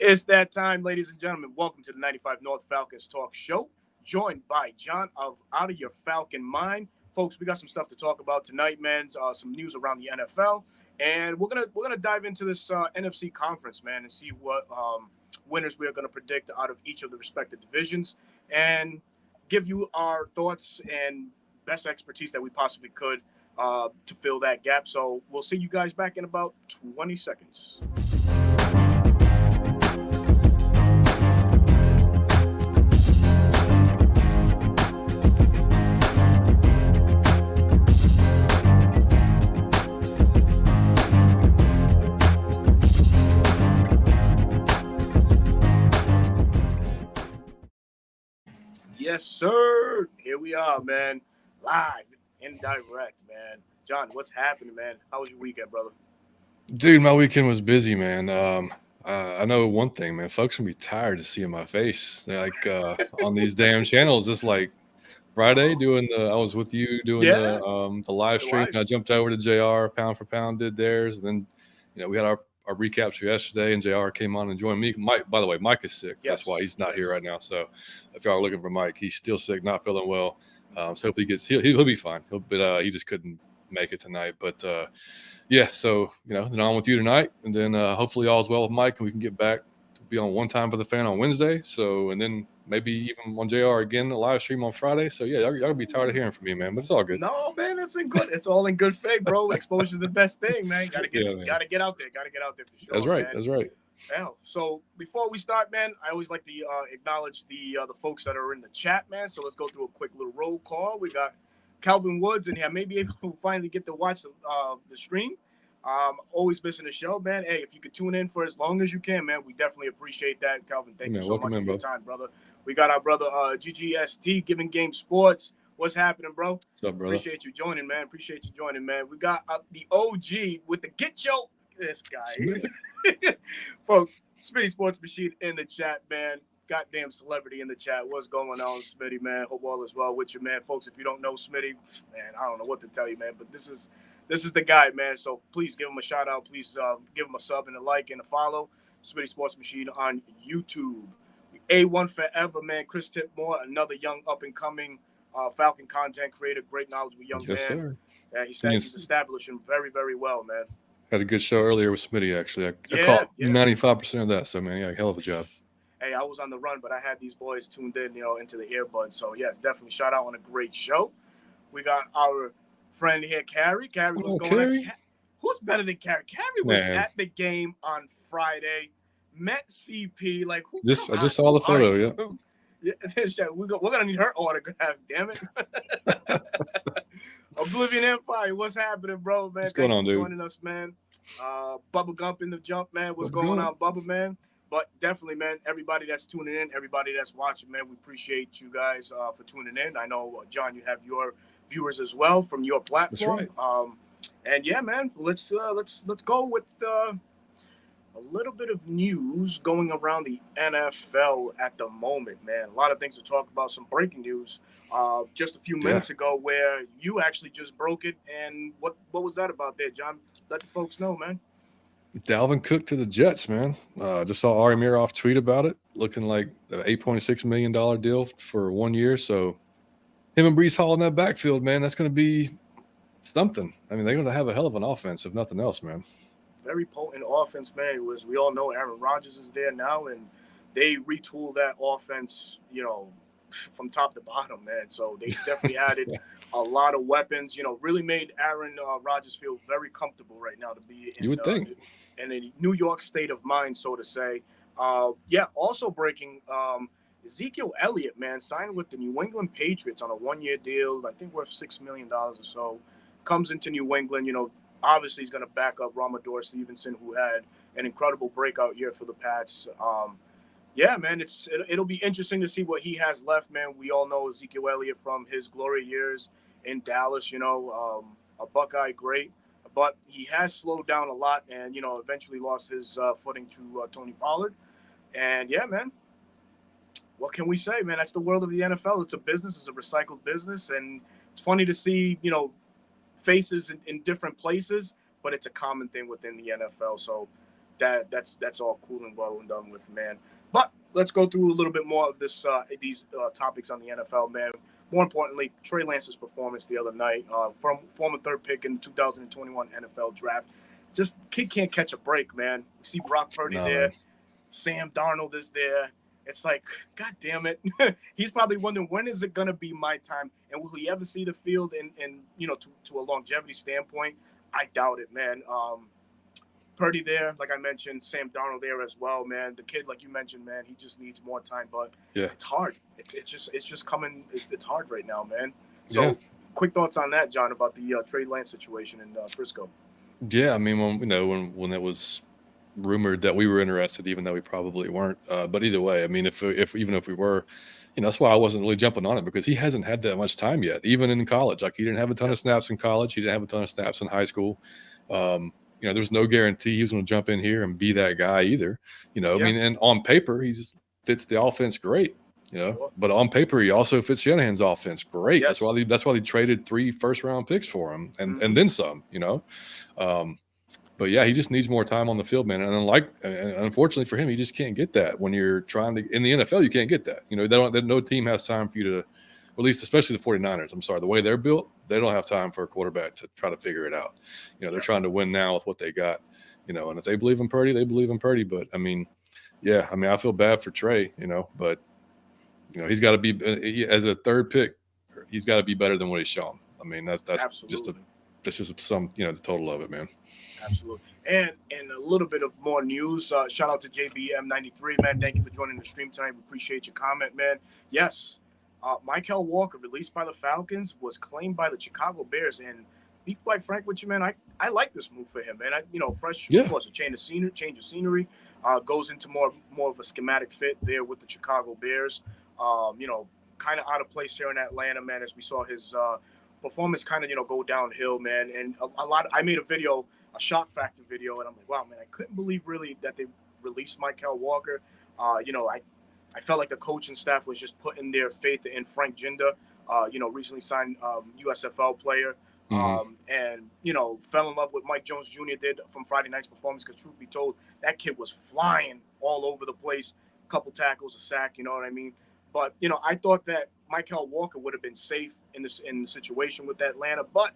It's that time, ladies and gentlemen. Welcome to the 95 North Falcons Talk Show, joined by John of Out of Your Falcon Mind. Folks, we got some stuff to talk about tonight, man. Some news around the NFL, and we're gonna dive into this NFC Conference, man, and see what winners we are gonna predict out of each of the respective divisions, and give you our thoughts and best expertise that we possibly could to fill that gap. So we'll see you guys back in about 20 seconds. Yes, sir. Here we are, man. Live and direct, man. John, what's happening, man? How was your weekend, brother? Dude, my weekend was busy, man. I know one thing, man. Folks gonna be tired of seeing my face. They're like on these damn channels. It's like Friday doing the. I was with you doing Yeah, the live the stream, live. and I jumped over to JR. Pound for pound did theirs. And then, we had our recaps for yesterday, and JR came on and joined me. Mike, by the way, Mike is sick. That's why Yes, he's not here yes. right now. So if y'all are looking for Mike, he's still sick, not feeling well. So hopefully he'll be fine. But he just couldn't make it tonight. But yeah, so then on with you tonight, and then hopefully all's well with Mike, and we can get back to be on One Time for the Fan on Wednesday. So, and then maybe even on JR again, the live stream on Friday. So yeah, y'all gonna be tired of hearing from me, man, but it's all good. No, man, it's in good. It's all in good faith, bro. Exposure's the best thing, man. Yeah, man. Gotta get out there. Gotta get out there for sure. That's right. Man. That's right. Yeah. So before we start, man, I always like to acknowledge the folks that are in the chat, man. So let's go through a quick little roll call. We got Calvin Woods in here. Maybe able to finally get to watch the stream. Always missing the show, man. Hey, if you could tune in for as long as you can, man, we definitely appreciate that, Calvin. Thank you so much for your time, brother. We got our brother GGST, Giving Game Sports. What's happening, bro? What's up, brother? Appreciate you joining, man. We got the OG with the Get Yo. This guy, folks. Smitty Sports Machine in the chat, man. Goddamn celebrity in the chat. What's going on, Smitty, man? Hope all is well with you, man. Folks, if you don't know Smitty, man, I don't know what to tell you, man. But this is the guy, man. So please give him a shout out. Please give him a sub and a like and a follow. Smitty Sports Machine on YouTube. A1 forever, man. Chris Tipmore, another young up and coming Falcon content creator. Great knowledge with young yes, man. Sir. Yeah, he's establishing very, very well, man. Had a good show earlier with Smitty, actually. I caught 95% of that. So, man, yeah, hell of a job. Hey, I was on the run, but I had these boys tuned in, into the earbuds. So, yes, definitely shout out on a great show. We got our friend here, Carrie. Carrie was going Carrie? Who's better than Carrie? Carrie was at the game on Friday. Met CP. Like, who? I just saw the photo, yeah. We're going to need her autograph, damn it. Oblivion Empire, what's happening, bro, man? What's going on, dude? Joining us, man. Bubba Gump in the jump, man. What's going on, Bubba, man? But definitely, man, everybody that's tuning in, everybody that's watching, man, we appreciate you guys for tuning in. I know, John, you have your viewers as well from your platform. That's right. And yeah, man, let's go with a little bit of news going around the NFL at the moment, man. A lot of things to talk about. Some breaking news just a few minutes ago, where you actually just broke it. And what was that about there, John? Let the folks know, man. Dalvin Cook to the Jets, man. Just saw Ari Miroff tweet about it, looking like an $8.6 million deal for 1 year. So him and Breece Hall in that backfield, man, that's going to be something. I mean, they're going to have a hell of an offense, if nothing else, man. Very potent offense, man. As we all know, Aaron Rodgers is there now, and they retooled that offense, from top to bottom, man. So they definitely added a lot of weapons, really made Aaron Rodgers feel very comfortable right now to be in, you would think. In a New York state of mind, so to say. Also breaking, Ezekiel Elliott, man, signed with the New England Patriots on a 1-year deal, I think worth $6 million or so. Comes into New England, obviously he's going to back up Ramador Stevenson, who had an incredible breakout year for the Pats. Yeah, man, it'll be interesting to see what he has left, man. We all know Ezekiel Elliott from his glory years in Dallas, a Buckeye great. But he has slowed down a lot and, eventually lost his footing to Tony Pollard. And, yeah, man, what can we say, man? That's the world of the NFL. It's a business. It's a recycled business. And it's funny to see, faces in different places, but it's a common thing within the NFL. So that's all cool and well and done with, man. But let's go through a little bit more of these topics on the NFL, man. More importantly, Trey Lance's performance the other night, from former third pick in the 2021 NFL draft. Just kid can't catch a break, man. We see Brock Purdy there, man. Sam Darnold is there. It's like, God damn it. He's probably wondering, when is it gonna be my time? And will he ever see the field? And to a longevity standpoint, I doubt it, man. Purdy there, like I mentioned, Sam Darnold there as well, man. The kid, like you mentioned, man, he just needs more time, but Yeah. it's hard. It's just coming. It's hard right now, man. So, quick thoughts on that, John, about the Trey Lance situation in Frisco. Yeah, I mean, when it was rumored that we were interested, even though we probably weren't. But either way, I mean, if even if we were, that's why I wasn't really jumping on it, because he hasn't had that much time yet, even in college. Like, he didn't have a ton of snaps in college. He didn't have a ton of snaps in high school. There's no guarantee he was going to jump in here and be that guy either. I mean, and on paper, he just fits the offense great. Sure. But on paper, he also fits Shanahan's offense great. Yes. That's why they traded 3 first-round picks for him, and then some. But yeah, he just needs more time on the field, man. And unfortunately for him, he just can't get that when you're trying to. In the NFL, you can't get that. No team has time for you to, at least especially the 49ers. I'm sorry, the way they're built, they don't have time for a quarterback to try to figure it out. They're trying to win now with what they got. And if they believe in Purdy, they believe in Purdy. But I mean, I feel bad for Trey. But he's got to be, as a third pick, he's got to be better than what he's shown. I mean, that's Absolutely. just some the total of it, man. Absolutely. And a little bit of more news. Shout out to JBM93, man. Thank you for joining the stream tonight. We appreciate your comment, man. Yes, Michael Walker, released by the Falcons, was claimed by the Chicago Bears. And be quite frank with you, man, I like this move for him, man. Fresh, of course, a change of scenery. Goes into more of a schematic fit there with the Chicago Bears. Kind of out of place here in Atlanta, man, as we saw his performance kind of, go downhill, man. And I made a shock factor video, and I'm like, wow, man, I couldn't believe really that they released Michael Walker. I felt like the coaching staff was just putting their faith in Frank Jinda, recently signed USFL player, and fell in love with Mike Jones Jr. did from Friday night's performance, because truth be told, that kid was flying all over the place, couple tackles, a sack, you know what I mean? But I thought that Michael Walker would have been safe in the situation with Atlanta, but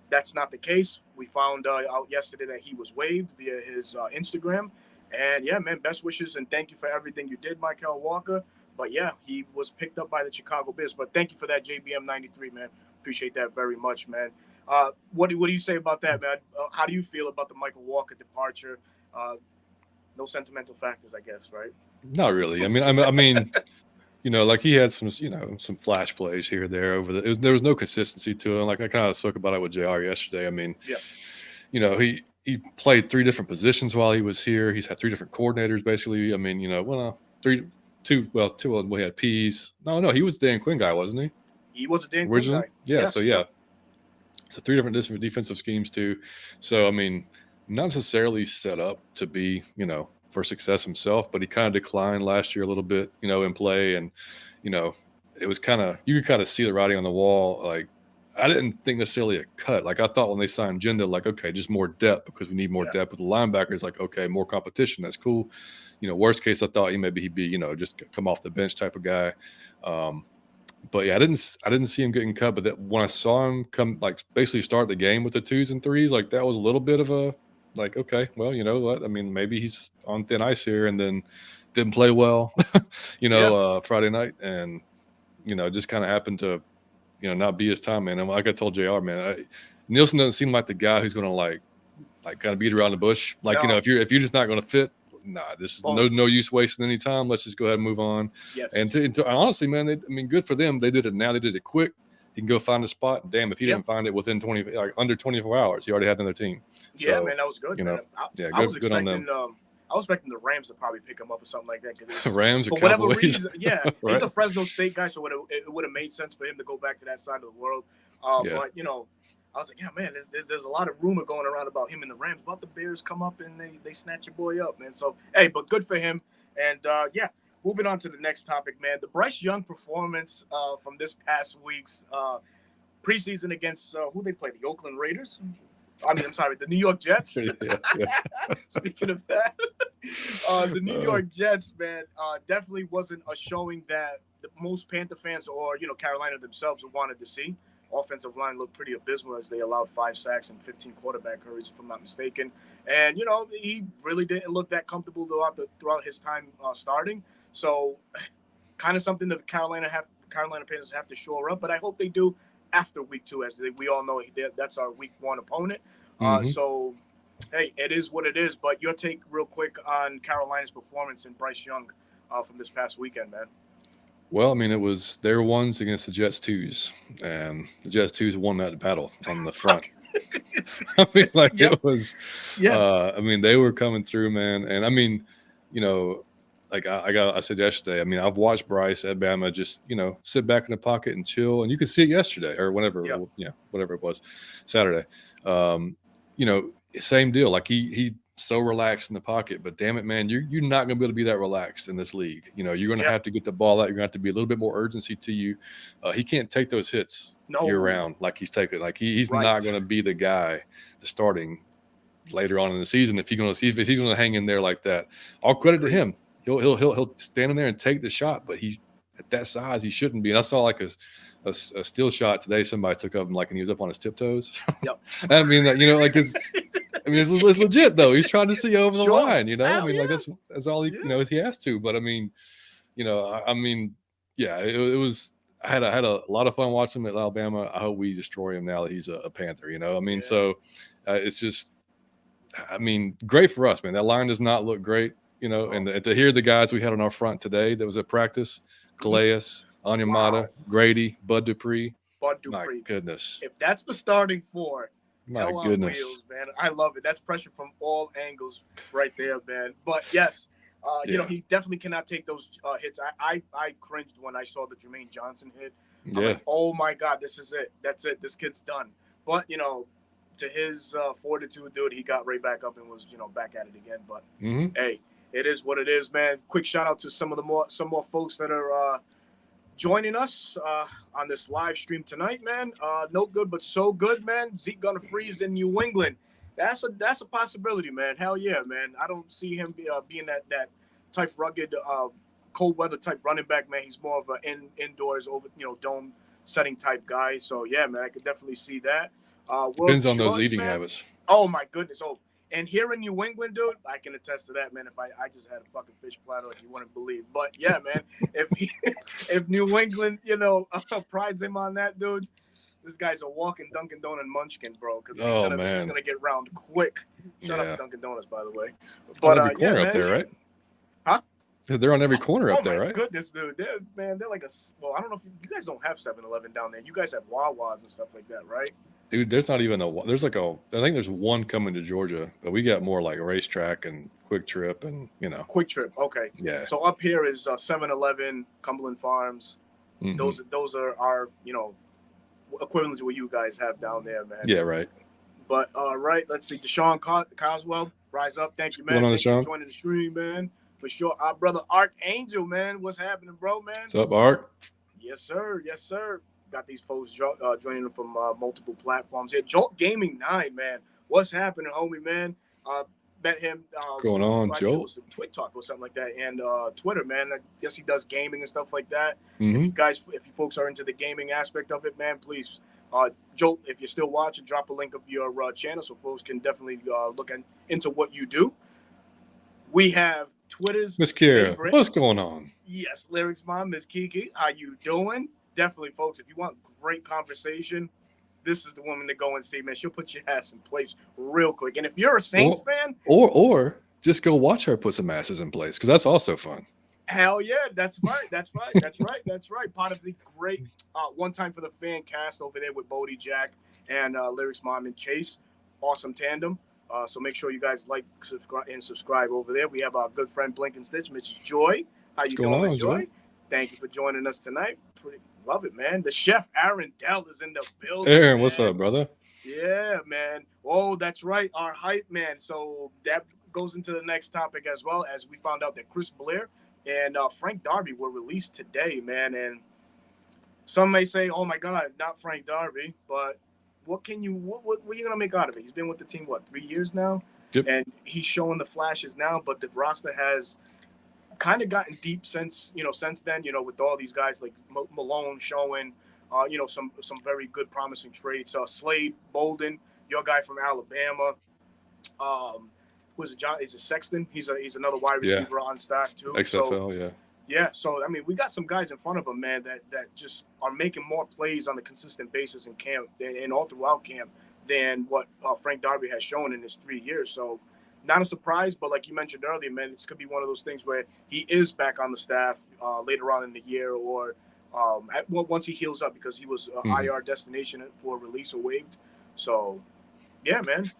that's not the case. We found out yesterday that he was waived via his Instagram. And yeah, man, best wishes and thank you for everything you did, Michael Walker. But yeah, he was picked up by the Chicago Bears. But thank you for that, JBM93, man. Appreciate that very much, man. What do you say about that, man? How do you feel about the Michael Walker departure? No sentimental factors, I guess, right? Not really. I mean, like, he had some flash plays here or there there was no consistency to him. Like, I kind of spoke about it with JR yesterday. I mean, he played 3 different positions while he was here. He's had 3 different coordinators, basically. I mean, two. We had Pease. No, he was the Dan Quinn guy, wasn't he? He was a Dan Quinn guy. Yeah. Yes. So 3 different defensive schemes too. So I mean, not necessarily set up to be, for success himself, but he kind of declined last year a little bit, in play. And, it was you could kind of see the writing on the wall. Like, I didn't think necessarily a cut. Like, I thought when they signed Jinda, like, okay, just more depth, because we need more depth with the linebackers. Like, okay, more competition. That's cool. Worst case, I thought he'd be, just come off the bench type of guy. But yeah, I didn't see him getting cut. But when I saw him come, like, basically start the game with the 2s and 3s, like, that was a little bit of a, like, okay, well, you know what? I mean, maybe he's on thin ice here, and then didn't play well, Friday night, and just kind of happened to, not be his time, man. And like I told JR, man, Nielsen doesn't seem like the guy who's going to like kind of beat around the bush. Like, if you're just not going to fit, nah, this is no use wasting any time. Let's just go ahead and move on. Yes. And honestly, man, good for them. They did it now. They did it quick. He can go find a spot. And damn, if he didn't find it within under 24 hours, he already had another team. So, yeah, man, that was good. I was good on them. I was expecting the Rams to probably pick him up or something like that. Rams, for whatever reason, right. He's a Fresno State guy, so it would have made sense for him to go back to that side of the world. But I was like, yeah, man, there's a lot of rumor going around about him and the Rams. But the Bears come up and they snatch your boy up, man. So hey, but good for him. And moving on to the next topic, man. The Bryce Young performance from this past week's preseason against who they played, the Oakland Raiders. I'm sorry, the New York Jets. Yeah, yeah. Speaking of that, the New York Jets, man, definitely wasn't a showing that the most Panther fans or Carolina themselves wanted to see. Offensive line looked pretty abysmal as they allowed 5 sacks and 15 quarterback hurries, if I'm not mistaken. And he really didn't look that comfortable throughout his time starting. So, kind of something that Carolina Panthers have to shore up. But I hope they do after week 2, as we all know that's our week 1 opponent. So, hey, it is what it is. But your take, real quick, on Carolina's performance and Bryce Young from this past weekend, man. Well, I mean, it was their ones against the Jets twos, and the Jets twos won that battle on the front. I mean, like it was. Yeah. I mean, they were coming through, man, and I mean, like I said yesterday. I mean, I've watched Bryce at Bama just sit back in the pocket and chill, and you could see it yesterday or whenever, whatever it was, Saturday. Same deal. Like he so relaxed in the pocket, but damn it, man, you're not going to be able to be that relaxed in this league. You're going to have to get the ball out. You're going to have to be a little bit more urgency to you. He can't take those hits year round like he's taking. Like he's not going to be the guy, the starting later on in the season if he's going to hang in there like that. All credit to him. He'll stand in there and take the shot, but he at that size he shouldn't be. And I saw like a steal shot today. Somebody took of him like, and he was up on his tiptoes. Yep. I mean, like it's. I mean, it's legit though. He's trying to see over the line, I mean, like that's all he, he has to. But I mean, it was. I had a lot of fun watching him at Alabama. I hope we destroy him now that he's a Panther. I mean, so it's just, I mean, great for us, man. That line does not look great, and to hear the guys we had on our front today that was at practice, Calais, Onyemata, Grady, Bud Dupree. My goodness. If that's the starting 4. My goodness, wheels, man. I love it. That's pressure from all angles right there, man. But yes, he definitely cannot take those hits. I cringed when I saw the Jermaine Johnson hit. I'm like, oh my God, this is it. That's it. This kid's done. But to his fortitude, dude, he got right back up and was back at it again. But hey, it is what it is, man. Quick shout out to some more folks that are joining us on this live stream tonight, man. No good, but so good, man. Zeke gonna freeze in New England. That's a possibility, man. Hell yeah, man. I don't see him being that type rugged, cold weather type running back, man. He's more of an indoors over dome setting type guy. So yeah, man, I could definitely see that. Depends on those eating habits. Oh my goodness. Oh. And here in New England, dude, I can attest to that, man. If I just had a fucking fish platter, like you wouldn't believe. But yeah, man, if New England, prides him on that, dude, this guy's a walking Dunkin' Donut munchkin, bro. Because he's gonna get round quick. Shout out to Dunkin' Donuts, by the way. But every corner up there, right? Huh? They're on every corner up there, right? Goodness, dude. They're like I don't know if you guys don't have 7-Eleven down there. You guys have Wawas and stuff like that, right? Dude, there's not even I think there's one coming to Georgia, but we got more like a Racetrack and Quick Trip and, Quick Trip, okay. Yeah. So up here is 7-Eleven, Cumberland Farms. Mm-hmm. Those are our, equivalents to what you guys have down there, man. Yeah, right. But, let's see. Deshaun Coswell, rise up. Thank you, man. Thank you for joining the stream, man. For sure. Our brother Archangel, man. What's happening, bro, man? What's up, Ark? Yes, sir. Yes, sir. Got these folks joining them from multiple platforms here. Jolt Gaming 9, man. What's happening, homie, man? Met him. Going on, Jolt? TikTok or something like that, and Twitter, man. I guess he does gaming and stuff like that. Mm-hmm. If you folks are into the gaming aspect of it, man, please, Jolt, if you're still watching, drop a link of your channel so folks can definitely look into what you do. We have Twitter's Miss Kira. What's going on? Yes, Lyrics Mom, Miss Kiki. How you doing? Definitely, folks, if you want great conversation, this is the woman to go and see, man. She'll put your ass in place real quick. And if you're a Saints fan... Or just go watch her put some asses in place, because that's also fun. Hell yeah, that's right. That's right. Part of the great One Time for the Fan cast over there with Bodie, Jack, and Lyrics Mom and Chase. Awesome tandem. So make sure you guys like, subscribe over there. We have our good friend Blink and Stitch, Mrs. Joy. How you doing, Miss Joy? Thank you for joining us tonight. Love it, man. The chef Aaron Dell is in the building. Aaron, man. What's up, brother? Yeah, man. Oh, that's right. Our hype man. So that goes into the next topic as well, as we found out that Chris Blair and Frank Darby were released today, man. And some may say, oh my God, not Frank Darby, but what are you gonna make out of it? He's been with the team 3 years now, Yep. and he's showing the flashes now. But the roster has kind of gotten deep since then. With all these guys like Malone showing, some very good promising traits. Slade Bolden, your guy from Alabama. Who is it? John? Is it Sexton? He's another wide receiver on staff too. XFL, yeah. Yeah, so I mean, we got some guys in front of him, man, that just are making more plays on a consistent basis in camp and all throughout camp than what Frank Darby has shown in his 3 years. So, not a surprise, but like you mentioned earlier, man, this could be one of those things where he is back on the staff later on in the year, or once he heals up, because he was IR destination for release or waived. So, yeah, man.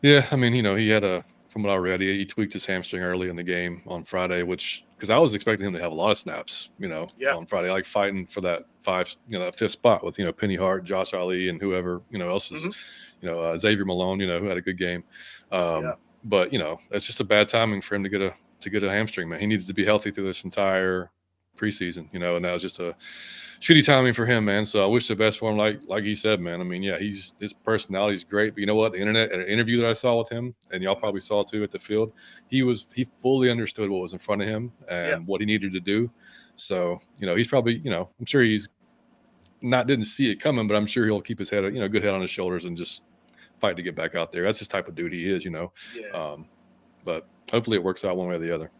Yeah, I mean, he had from what I read, he tweaked his hamstring early in the game on Friday, because I was expecting him to have a lot of snaps, on Friday, like fighting for that that fifth spot with, Penny Hart, Josh Ali, and whoever, else is, Xavier Malone, who had a good game. But, it's just a bad timing for him to get a hamstring, man. He needed to be healthy through this entire preseason, and that was just a shitty timing for him, man. So I wish the best for him, like he said, man. I mean, yeah, his personality is great, but you know what? The interview that I saw with him, and y'all probably saw too at the field, he fully understood what was in front of him and what he needed to do. So, he's probably, I'm sure he's didn't see it coming, but I'm sure he'll keep his head, good head on his shoulders and just fight to get back out there. That's his type of dude he is, Yeah. But hopefully it works out one way or the other.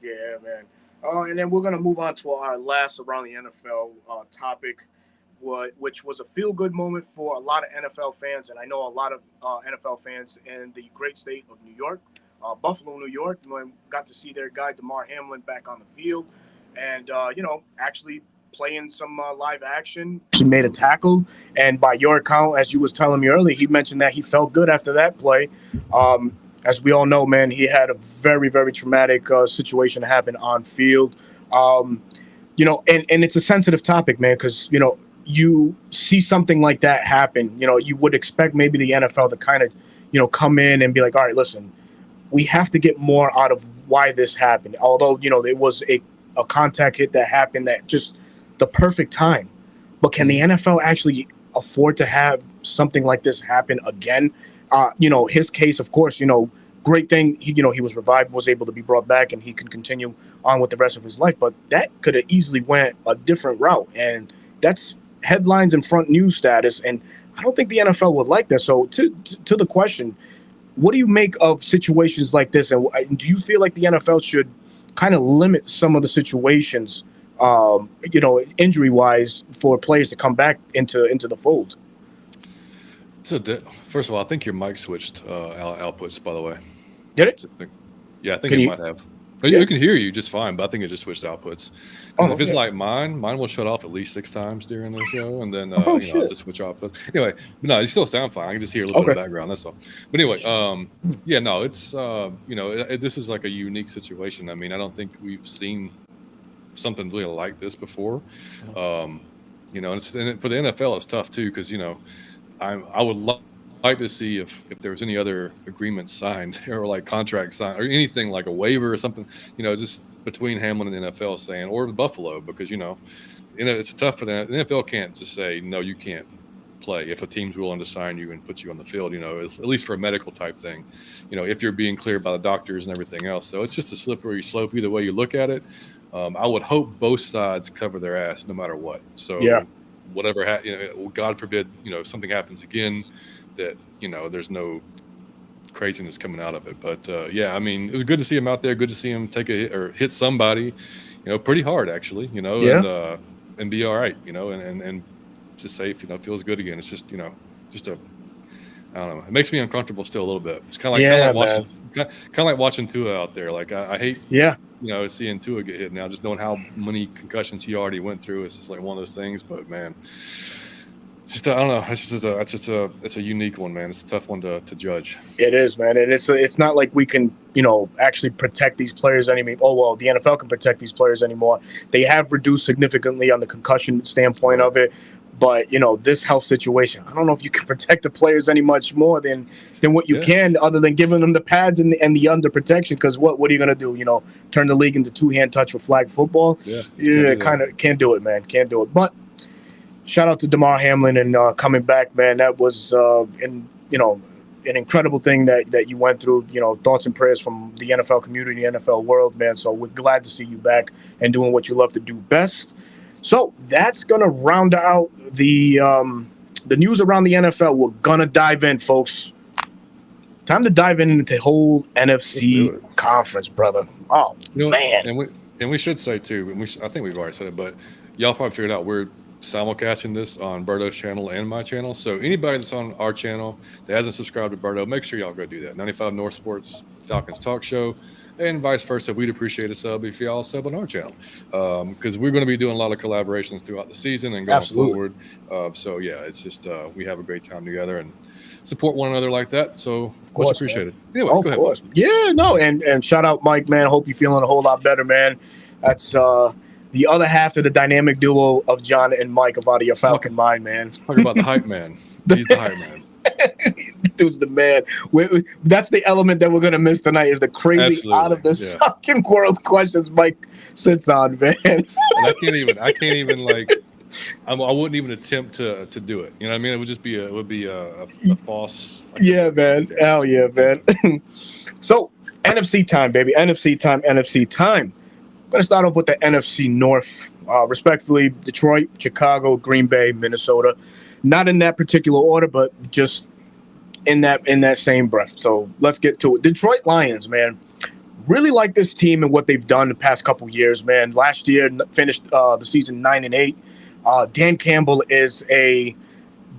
Yeah, man. And then we're going to move on to our last around the NFL topic, which was a feel-good moment for a lot of NFL fans. And I know a lot of NFL fans in the great state of New York, Buffalo, New York, got to see their guy DeMar Hamlin back on the field and, actually playing some live action. He made a tackle. And by your account, as you was telling me earlier, he mentioned that he felt good after that play. As we all know, man, he had a very, very traumatic situation happen on field. And it's a sensitive topic, man, because, you see something like that happen, you would expect maybe the NFL to kind of, come in and be like, all right, listen, we have to get more out of why this happened. Although, there was a contact hit that happened at just the perfect time. But can the NFL actually afford to have something like this happen again? His case, of course, great thing. He was revived, was able to be brought back, and he can continue on with the rest of his life. But that could have easily went a different route, and that's headlines and front news status. And I don't think the NFL would like that. So to the question, what do you make of situations like this? And do you feel like the NFL should kind of limit some of the situations, injury wise, for players to come back into the fold? So, first of all, I think your mic switched outputs, by the way. Did it? Yeah, I think it might have. Yeah. We can hear you just fine, but I think it just switched outputs. If it's like mine will shut off at least 6 times during the show, and then I'll just switch off. But anyway, no, you still sound fine. I can just hear a little bit of background. That's all. But anyway, it's this is like a unique situation. I mean, I don't think we've seen something really like this before. And for the NFL, it's tough too, because I would like to see if there was any other agreements signed or like contracts signed or anything like a waiver or something, just between Hamlin and the NFL saying, or Buffalo, because, it's tough for the NFL can't just say, no, you can't play if a team's willing to sign you and put you on the field, at least for a medical type thing, if you're being cleared by the doctors and everything else. So it's just a slippery slope either way you look at it. I would hope both sides cover their ass no matter what. So whatever, God forbid, something happens again, that there's no craziness coming out of it. But I mean, it was good to see him out there. Good to see him take a hit or hit somebody, pretty hard actually. And be all right. And just safe. Feels good again. It's just just a I don't know. It makes me uncomfortable still a little bit. It's kind of like watching Tua out there. Like I hate seeing Tua get hit now. Just knowing how many concussions he already went through. It's just like one of those things. But man. I don't know. It's a unique one, man. It's a tough one to judge. It is, man, and it's not like we can actually protect these players anymore. Oh well, the NFL can protect these players anymore. They have reduced significantly on the concussion standpoint of it, but this health situation, I don't know if you can protect the players any much more than what you can, other than giving them the pads and the under protection. Because what are you gonna do? Turn the league into 2-hand touch with flag football? Kind of can't do it, man. Can't do it, but. shout out to DeMar Hamlin and coming back, man. That was an incredible thing that you went through. Thoughts and prayers from the NFL community, the NFL world, man. So we're glad to see you back and doing what you love to do best. So that's gonna round out the news around the NFL. We're gonna dive in, folks. Time to dive into the whole NFC Conference, brother. Oh man! And we should say too. I think we've already said it, but y'all probably figured out we're simulcasting this on Berto's channel and my channel. So anybody that's on our channel that hasn't subscribed to Berto, make sure y'all go do that. 95 North Sports Falcons Talk Show, and vice versa. We'd appreciate a sub if y'all sub on our channel, because we're going to be doing a lot of collaborations throughout the season and going forward. So yeah, it's just we have a great time together and support one another like that. So much appreciated. Anyway, go ahead. Course. Yeah, no, and shout out Mike, man. Hope you're feeling a whole lot better, man. That's the other half of the dynamic duo of John and Mike of Out of Your Falcon Mind, man. Talk about the hype man. He's the hype man. Dude's the man. That's the element that we're gonna miss tonight. Is the crazy out of this fucking world questions Mike sits on, man. And I can't even like. I wouldn't even attempt to do it. You know what I mean? It would just be a false. Yeah, man. Hell yeah, man. So NFC time, baby. NFC time. I'm gonna start off with the NFC North. Respectfully, Detroit, Chicago, Green Bay, Minnesota. Not in that particular order, but just in that same breath. So let's get to it. Detroit Lions, man. Really like this team and what they've done the past couple years, man. Last year finished the season 9-8. Dan Campbell is a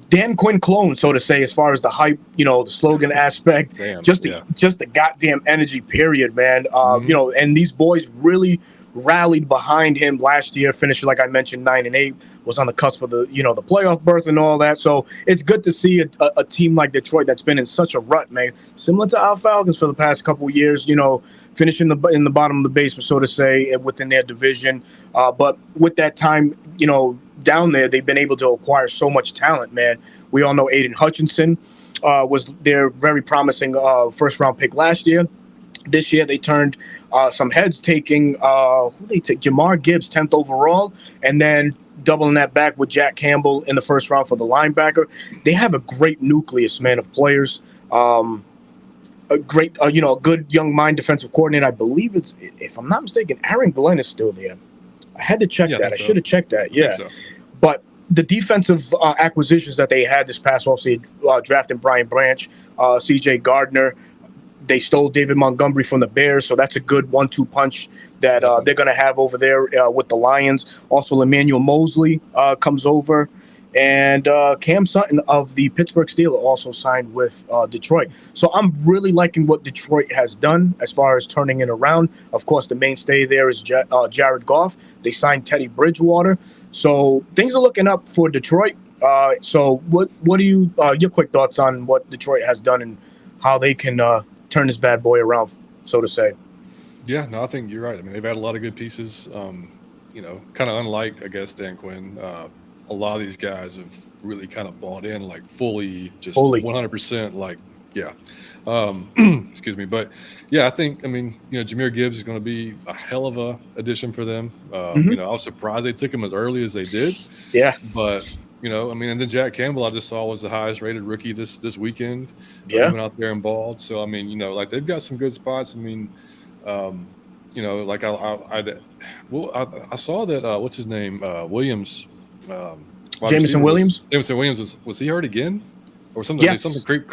Dan Quinn clone, so to say, as far as the hype, the slogan aspect, just the goddamn energy, period, man. And these boys really rallied behind him last year, finished, like I mentioned, 9-8, was on the cusp of the playoff berth and all that. So it's good to see a team like Detroit that's been in such a rut, man. Similar to our Falcons for the past couple of years, finishing in the bottom of the basement, so to say, within their division. But with that time, down there, they've been able to acquire so much talent, man. We all know Aiden Hutchinson was their very promising first-round pick last year. This year, they turned some heads, taking Jamar Gibbs, 10th overall, and then doubling that back with Jack Campbell in the first round for the linebacker. They have a great nucleus, man, of players. A great, a good young mind defensive coordinator. I believe it's, if I'm not mistaken, Aaron Glenn is still there. I had to check that. I should have checked that. Yeah. But the defensive acquisitions that they had this past offseason, drafting Brian Branch, C.J. Gardner, they stole David Montgomery from the Bears, so that's a good 1-2 punch that they're going to have over there with the Lions. Also, Emmanuel Mosley comes over, and Cam Sutton of the Pittsburgh Steelers also signed with Detroit. So I'm really liking what Detroit has done as far as turning it around. Of course, the mainstay there is Jared Goff. They signed Teddy Bridgewater. So things are looking up for Detroit. So what are your quick thoughts on what Detroit has done and how they can turn this bad boy around, so to say? Yeah, no, I think you're right. I mean, they've had a lot of good pieces. Kind of unlike, I guess, Dan Quinn. A lot of these guys have really kind of bought in, like fully 100%. Like, yeah. Excuse me, but yeah, I think Jahmyr Gibbs is going to be a hell of a addition for them. I was surprised they took him as early as they did. Yeah, but. And then Jack Campbell I just saw was the highest rated rookie this weekend. Yeah. He went out there and balled. So, like they've got some good spots. I saw that, what's his name? Williams. Jameson Williams? Jameson Williams, was he hurt again? Or something? Yes. Something creep.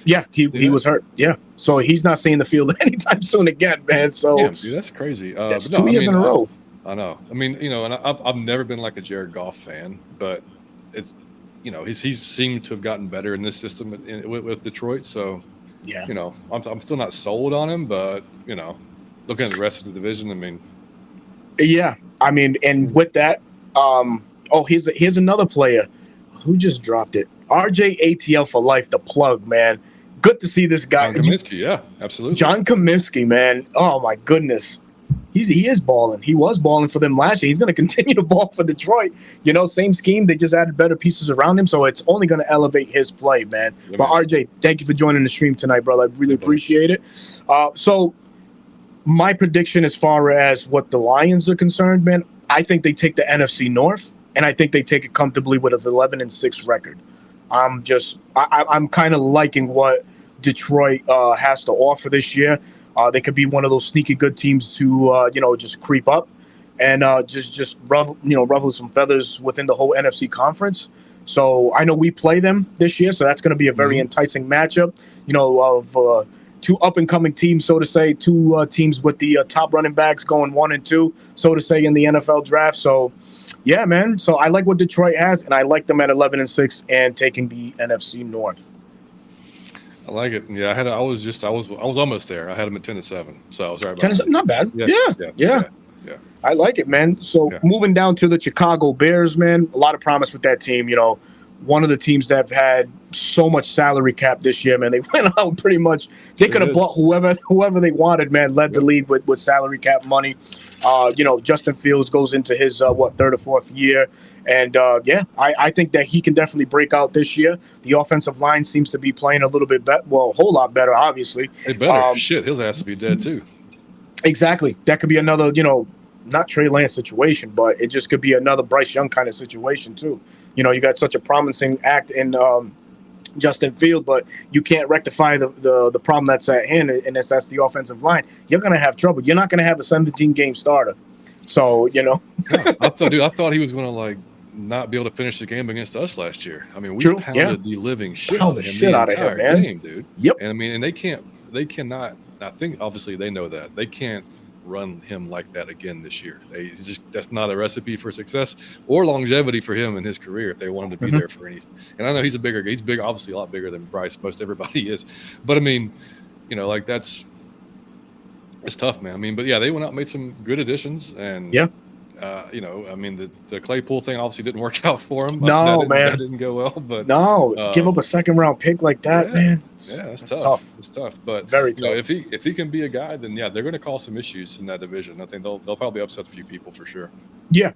Yeah, he was hurt. Yeah. So he's not seeing the field anytime soon again, man. So damn, dude, that's crazy. That's 2 years in a row. I know. And I've never been like a Jared Goff fan, but it's, he's seemed to have gotten better in this system with Detroit. So, yeah, I'm still not sold on him, but looking at the rest of the division, yeah, and with that, here's another player who just dropped it. RJ ATL for life, the plug, man. Good to see this guy. John Cominsky, yeah, absolutely. John Cominsky, man. Oh my goodness. He is balling. He was balling for them last year. He's going to continue to ball for Detroit. Same scheme. They just added better pieces around him, so it's only going to elevate his play, man. Yeah, but RJ, thank you for joining the stream tonight, brother. I really appreciate it. So my prediction as far as what the Lions are concerned, man, I think they take the NFC North and I think they take it comfortably with an 11-6 record. I'm kind of liking what Detroit has to offer this year. They could be one of those sneaky good teams to just creep up and just ruffle some feathers within the whole NFC Conference. So I know we play them this year, so that's going to be a very enticing matchup. Of two up-and-coming teams, so to say, two teams with the top running backs going 1 and 2, so to say, in the NFL draft. So, yeah, man. So I like what Detroit has, and I like them at 11-6 and taking the NFC North. I like it. Yeah, I was almost there. I had them at 10-7, so I was right about 10-7, not bad. Yeah. I like it, man. So moving down to the Chicago Bears, man, a lot of promise with that team. One of the teams that have had so much salary cap this year, man. They went out pretty much. They could have bought whoever they wanted, man. Led the league with salary cap money. Justin Fields goes into his third or fourth year, and I think that he can definitely break out this year. The offensive line seems to be playing a little bit better. Well, a whole lot better, obviously. Hey, better. His ass to be dead too. Exactly. That could be another, not Trey Lance situation, but it just could be another Bryce Young kind of situation too. You got such a promising act in Justin Field, but you can't rectify the problem that's at hand, and that's the offensive line. You're going to have trouble. You're not going to have a 17-game starter. So, I thought he was going to not be able to finish the game against us last year. I mean, we pounded the living shit out of him the entire game, dude. Yep. And they cannot. I think obviously they know that they can't run him like that again this year. That's not a recipe for success or longevity for him in his career if they want him to be there for anything. And I know he's big, obviously a lot bigger than Bryce. Most everybody is, but I mean, it's tough, man. I mean, but yeah, they went out and made some good additions, and the Claypool thing obviously didn't work out for him. That didn't go well. But give up a second-round pick like that, man. It's tough. It's tough, but very tough. If he can be a guy, then they're going to cause some issues in that division. I think they'll probably upset a few people for sure. Yeah,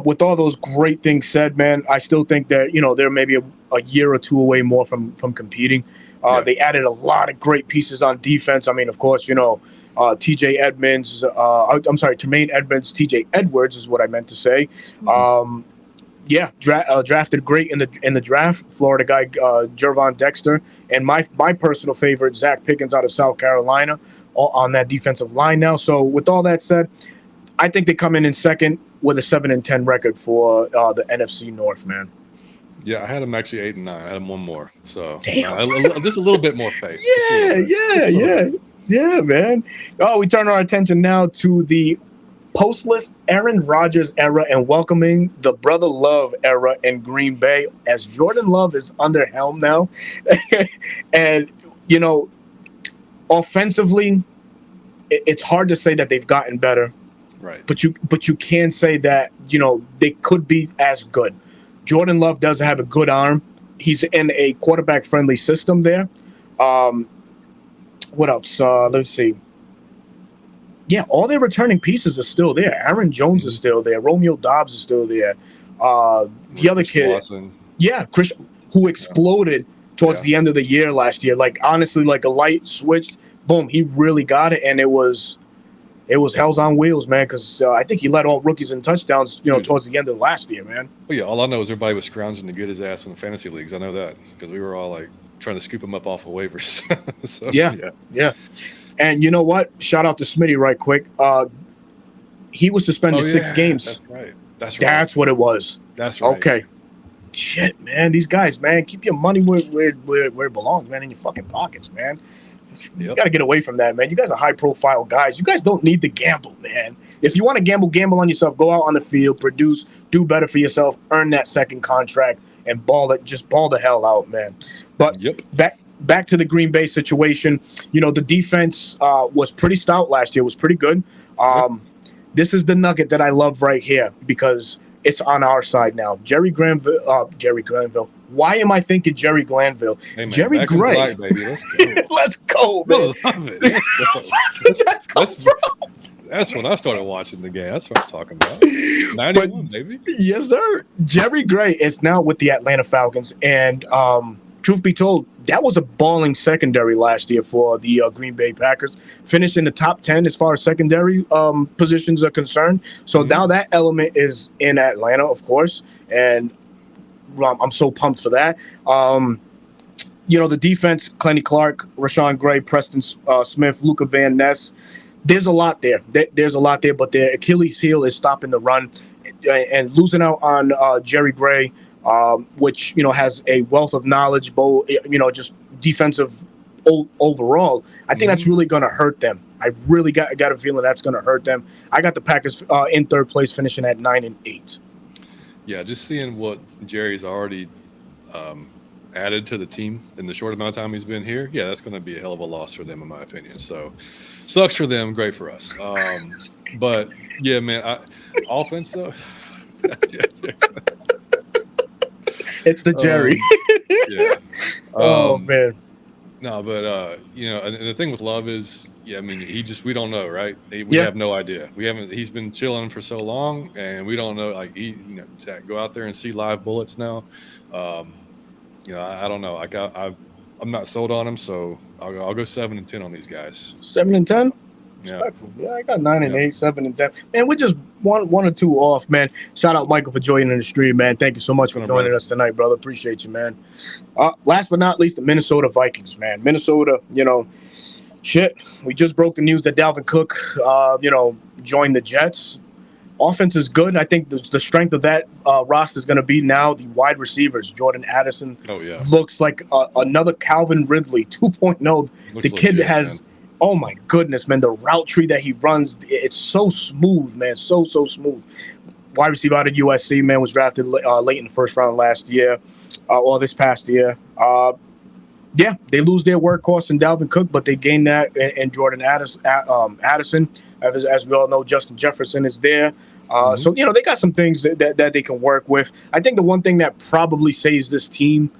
with all those great things said, man, I still think that they're maybe a year or two away more from competing. They added a lot of great pieces on defense. I mean, of course, TJ Edmonds, Tremaine Edmonds, TJ Edwards is what I meant to say. Drafted great in the draft. Florida guy, Jervon Dexter, and my personal favorite, Zach Pickens out of South Carolina, on that defensive line now. So with all that said, I think they come in second with a 7-10 record for the NFC North, man. Yeah, I had them actually 8-9. I had them one more, so just a little bit more faith. Yeah, man. Oh, we turn our attention now to the postless Aaron Rodgers era and welcoming the Brother Love era in Green Bay as Jordan Love is under helm now. And, offensively, it's hard to say that they've gotten better. Right. But you can say that, they could be as good. Jordan Love does have a good arm. He's in a quarterback-friendly system there. What else? Let's see. Yeah, all their returning pieces are still there. Aaron Jones is still there. Romeo Doubs is still there. The other kid, Watson. Chris, who exploded towards the end of the year last year. Honestly, like a light switched. Boom, he really got it, and it was hell's on wheels, man. Because I think he led all rookies in touchdowns, towards the end of last year, man. Well, yeah, all I know is everybody was scrounging to get his ass in the fantasy leagues. I know that because we were all trying to scoop him up off of waivers. So, yeah. And you know what? Shout out to Smitty right quick. He was suspended 6 games. That's right. That's what it was. That's right. Okay. Shit, man. These guys, man, keep your money where it belongs, man, in your fucking pockets, man. You got to get away from that, man. You guys are high-profile guys. You guys don't need to gamble, man. If you want to gamble on yourself. Go out on the field, produce, do better for yourself, earn that second contract, and ball the hell out, man. But back to the Green Bay situation. The defense was pretty stout last year. Was pretty good. This is the nugget that I love right here because it's on our side now. Jerry Glanville. Why am I thinking Jerry Glanville? Hey, man, Jerry Gray. Black, baby. Let's go, man. That's when I started watching the game. That's what I'm talking about. 91, baby. Yes, sir. Jerry Gray is now with the Atlanta Falcons, and truth be told, that was a balling secondary last year for the Green Bay Packers. Finished in the top 10 as far as secondary positions are concerned. So now that element is in Atlanta, of course, and I'm so pumped for that. The defense, Kenny Clark, Rashawn Gray, Preston Smith, Luka Van Ness, there's a lot there. There's a lot there, but their Achilles heel is stopping the run and losing out on Jerry Gray, which, has a wealth of knowledge, both, just defensive overall. I think that's really going to hurt them. I really got a feeling that's going to hurt them. I got the Packers in third place, finishing at 9-8. Yeah, just seeing what Jerry's already added to the team in the short amount of time he's been here, yeah, that's going to be a hell of a loss for them, in my opinion. So, sucks for them, great for us. But yeah, man, offense though. It's the Jerry. Yeah. Oh man. No, but and the thing with Love is, we don't know, right? We have no idea. He's been chilling for so long, and we don't know. Like to go out there and see live bullets now. I don't know. Like I'm not sold on him, so I'll go 7-10 on these guys. 7-10. Yeah. Yeah, I got 9-8, 7-10. Man, we're just one or two off, man. Shout out Michael for joining the stream, man. Thank you so much for joining us tonight, brother. Appreciate you, man. Last but not least, the Minnesota Vikings, man. Minnesota, shit. We just broke the news that Dalvin Cook, joined the Jets. Offense is good. I think the strength of that roster is going to be now the wide receivers. Jordan Addison looks like another Calvin Ridley 2.0. The kid has, oh my goodness, man, the route tree that he runs, it's so smooth, man, so smooth. Wide receiver out of USC, man, was drafted late in the first round last year, or this past year. Yeah, they lose their workhorse in Dalvin Cook, but they gain that in Jordan Addison. As we all know, Justin Jefferson is there. So, they got some things that they can work with. I think the one thing that probably saves this team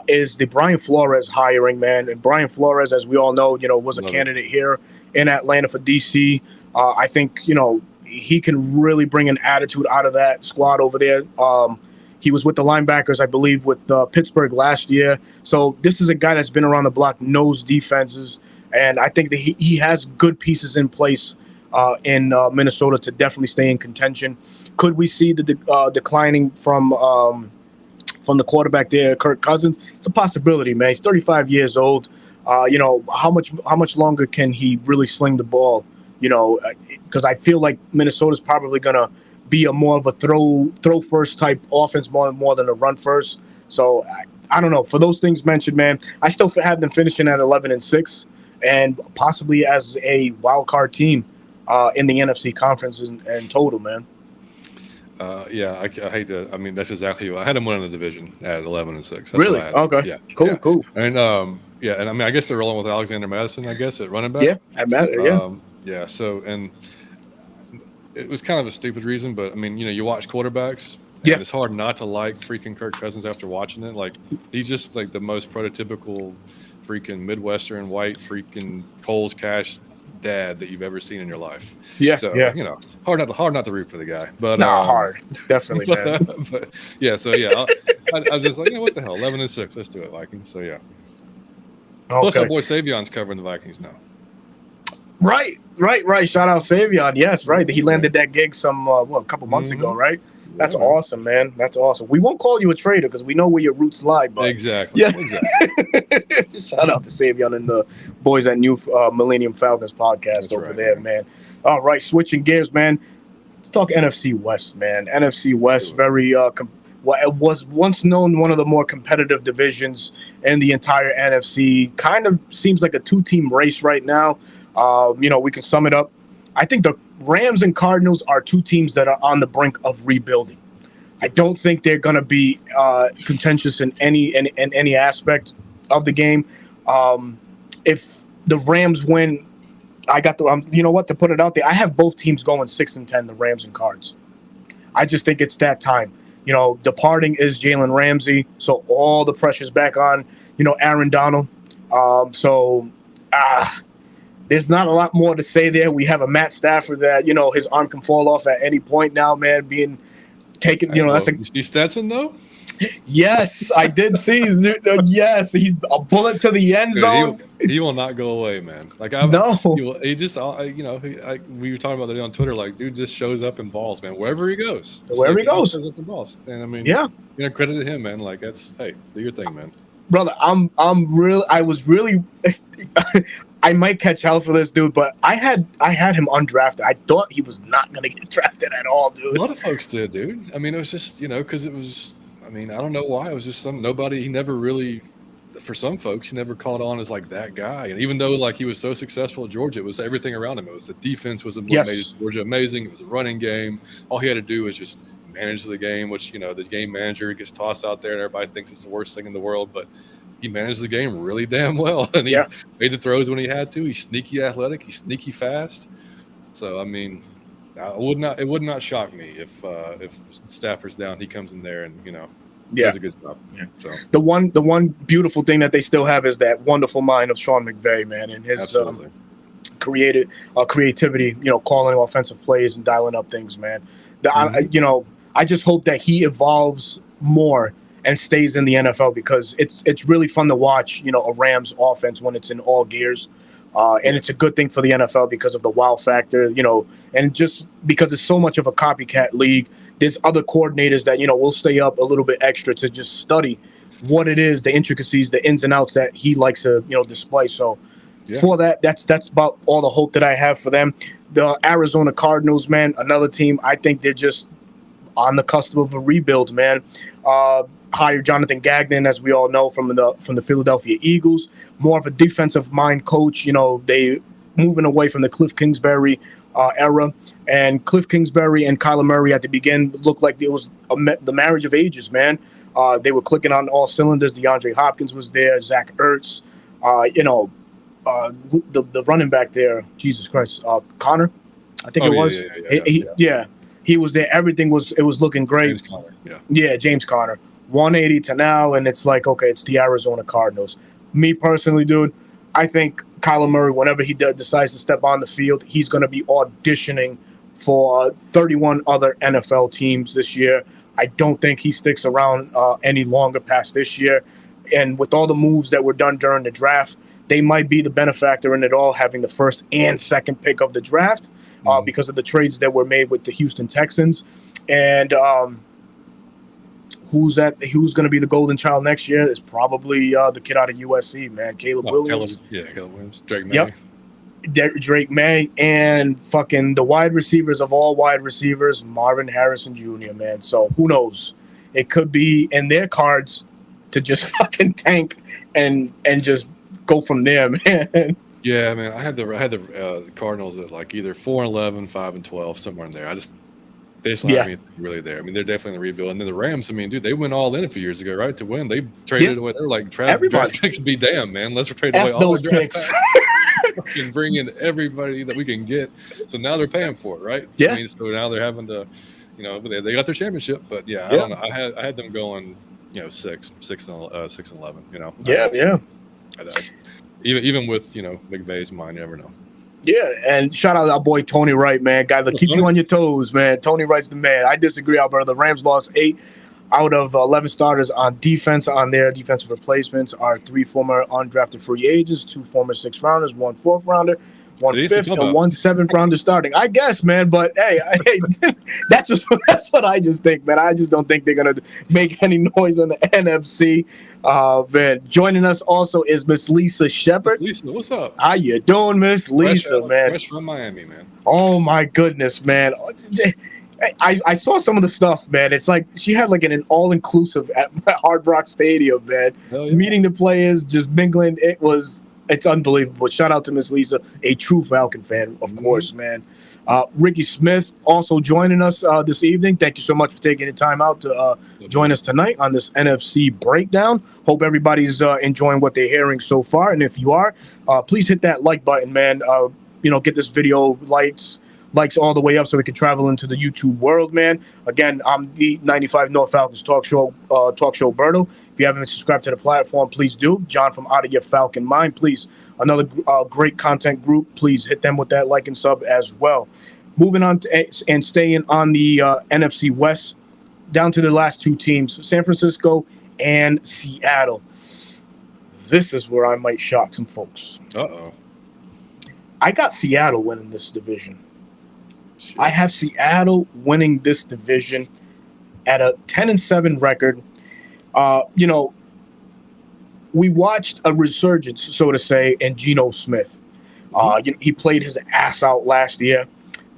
is the Brian Flores hiring, man. And Brian Flores, as we all know, was a candidate here in Atlanta for DC. I think, he can really bring an attitude out of that squad over there. He was with the linebackers, I believe, with Pittsburgh last year. So this is a guy that's been around the block, knows defenses. And I think that he has good pieces in place in Minnesota to definitely stay in contention. Could we see the declining from the quarterback there, Kirk Cousins? It's a possibility, man. He's 35 years old. How much longer can he really sling the ball? Because I feel like Minnesota's probably gonna be a more of a throw first type offense more than a run first. So I don't know. For those things mentioned, man, I still have them finishing at 11-6 and possibly as a wild card team in the NFC Conference in total, man. Yeah, I hate to. I mean, that's exactly what I had them winning the division at 11-6. Really? Okay. Yeah. Cool. And and I mean, I guess they're rolling with Alexander Madison, I guess, at running back. Yeah, at Madison. Yeah. Yeah. So, and it was kind of a stupid reason, but I mean, you watch quarterbacks. And it's hard not to like freaking Kirk Cousins after watching it. Like, he's just like the most prototypical freaking Midwestern white freaking Coles Cash dad that you've ever seen in your life. Yeah. So hard not to root for the guy. But hard, definitely, man. But yeah, so yeah, I was just like, what the hell, 11-6, let's do it, Vikings. So yeah. Okay. Plus, our boy Savion's covering the Vikings now. Right. Shout out Savion. Yes, right. He landed that gig a couple months ago, right? That's awesome, man. That's awesome. We won't call you a traitor because we know where your roots lie. But exactly. Yeah. Exactly. Shout out to Savion and the boys at New Millennium Falcons podcast there, man. All right, switching gears, man. Let's talk NFC West, man. NFC West, very it was once known one of the more competitive divisions in the entire NFC. Kind of seems like a two-team race right now. We can sum it up. I think the Rams and Cardinals are two teams that are on the brink of rebuilding. I don't think they're going to be contentious in any aspect of the game. If the Rams win, I got to put it out there. I have both teams going 6-10, the Rams and Cards. I just think it's that time. Departing is Jalen Ramsey, so all the pressure's back on, Aaron Donald. There's not a lot more to say there. We have a Matt Stafford that, his arm can fall off at any point now, man, being taken, that's you Stetson, though? Yes, I did see. Yes, he's a bullet to the end zone. He will not go away, man. Like No. he just we were talking about that on Twitter. Like, dude just shows up in balls, man. Wherever he goes, Wherever he goes, shows up in balls. And I mean, yeah, credit to him, man. Like hey, do your thing, man. Brother, I was really I might catch hell for this dude, but I had him undrafted. I thought he was not gonna get drafted at all, dude. A lot of folks did, dude. I mean, it was just because it was. I mean, I don't know why. It was just nobody. He never really. For some folks, he never caught on as like that guy. And even though like he was so successful at Georgia, it was everything around him. It was the defense was what made Georgia amazing. It was a running game. All he had to do was just manage the game, which the game manager gets tossed out there and everybody thinks it's the worst thing in the world, but he managed the game really damn well. And he made the throws when he had to. He's sneaky athletic. He's sneaky fast. So I mean, it would not shock me if Stafford's down, he comes in there and does a good job. Yeah. So the one beautiful thing that they still have is that wonderful mind of Sean McVay, man, and his creativity, calling offensive plays and dialing up things, man. I just hope that he evolves more and stays in the NFL because it's really fun to watch, a Rams offense when it's in all gears. And it's a good thing for the NFL because of the wow factor, and just because it's so much of a copycat league. There's other coordinators that, will stay up a little bit extra to just study what it is, the intricacies, the ins and outs that he likes to, display. So for that, that's about all the hope that I have for them. The Arizona Cardinals, man, another team, I think they're just on the cusp of a rebuild, man. Hired Jonathan Gagnon, as we all know, from the Philadelphia Eagles, more of a defensive mind coach. They moving away from the Cliff Kingsbury era, and Cliff Kingsbury and Kyler Murray at the beginning looked like it was the marriage of ages, man. They were clicking on all cylinders. DeAndre Hopkins was there, Zach Ertz, the running back there, Jesus Christ, Connor, I think it was. He was there. Everything was looking great. James Conner, James Conner. 180 to now, and it's like, okay, it's the Arizona Cardinals. Me personally, dude, I think Kyler Murray, whenever he decides to step on the field, he's going to be auditioning for 31 other NFL teams this year. I don't think he sticks around any longer past this year. And with all the moves that were done during the draft, they might be the benefactor in it all, having the first and second pick of the draft because of the trades that were made with the Houston Texans. And who's going to be the golden child next year is probably the kid out of USC, man, Caleb Williams. Caleb Williams. Drake May. Yep. Drake May, and fucking the wide receivers of all wide receivers, Marvin Harrison Jr., man. So who knows? It could be in their cards to just fucking tank and just go from there, man. Yeah, man. I had the Cardinals at like either 4-11, 5-12, somewhere in there. They just don't have anything really there. I mean, they're definitely in the rebuild. And then the Rams, I mean, dude, they went all in a few years ago, right, to win. They traded away. They're like, draft picks be damn, man. Let's trade away all the picks. And bring in everybody that we can get. So now they're paying for it, right? Yeah. I mean, so now they're having to, they got their championship, but I don't know. I had them going, 6 and 11. Even with McVay's mind, you never know. Yeah, and shout out to our boy Tony Wright, man. Guy that keep you on your toes, man. Tony Wright's the man. I disagree, Alberto. The Rams lost 8 out of 11 starters on defense. On their defensive replacements are 3 former undrafted free agents, 2 former 6th rounders, 1 4th rounder, 1 5th, and 1 7th rounder starting. I guess, man, but hey, that's what I just think, man. I just don't think they're gonna make any noise on the NFC. Man, joining us also is Miss Lisa Shepard. Lisa, what's up? How you doing, Miss Lisa, man? Fresh from Miami, man. Oh my goodness, man. I saw some of the stuff, man. It's like she had like an all-inclusive at Hard Rock Stadium, man. Meeting the players, just mingling. It's unbelievable. Shout out to Miss Lisa, a true Falcon fan, of course, man. Ricky Smith also joining us this evening. Thank you so much for taking the time out to join us tonight on this NFC breakdown. Hope everybody's enjoying what they're hearing so far. And if you are, please hit that like button, man. Get this video likes all the way up so we can travel into the YouTube world, man. Again, I'm the 95 North Falcons talk show Berto. If you haven't subscribed to the platform, please do. John from Out of Your Falcon Mind, please. Another great content group. Please hit them with that like and sub as well. Moving on and staying on the NFC West, down to the last two teams, San Francisco and Seattle. This is where I might shock some folks. Uh-oh. I got Seattle winning this division. Shit. I have Seattle winning this division at a 10-7 record. We watched a resurgence, so to say, in Geno Smith. He played his ass out last year,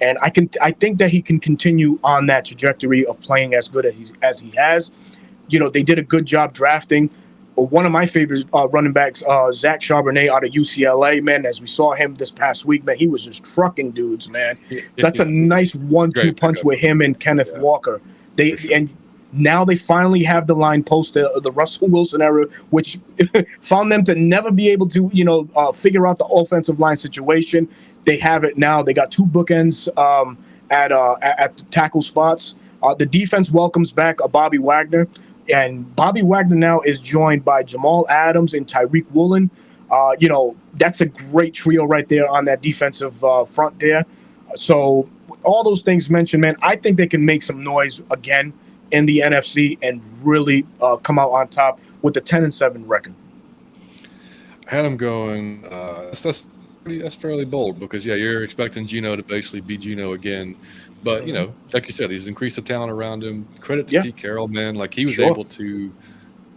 and I think that he can continue on that trajectory of playing as good as he has. They did a good job drafting one of my favorite running backs, Zach Charbonnet out of UCLA, man. As we saw him this past week, man, he was just trucking dudes, man. So that's a nice 1-2 punch with him and Kenneth Walker. And now they finally have the line post, the Russell Wilson era, which found them to never be able to, figure out the offensive line situation. They have it now. They got two bookends at the tackle spots. The defense welcomes back Bobby Wagner. And Bobby Wagner now is joined by Jamal Adams and Tyreek Woolen. That's a great trio right there on that defensive front there. So all those things mentioned, man, I think they can make some noise again in the NFC and really come out on top with the 10-7 record. I had them going. That's fairly bold because you're expecting Geno to basically be Geno again. But, like you said, he's increased the talent around him. Credit to Pete Carroll, man. Like, he was able to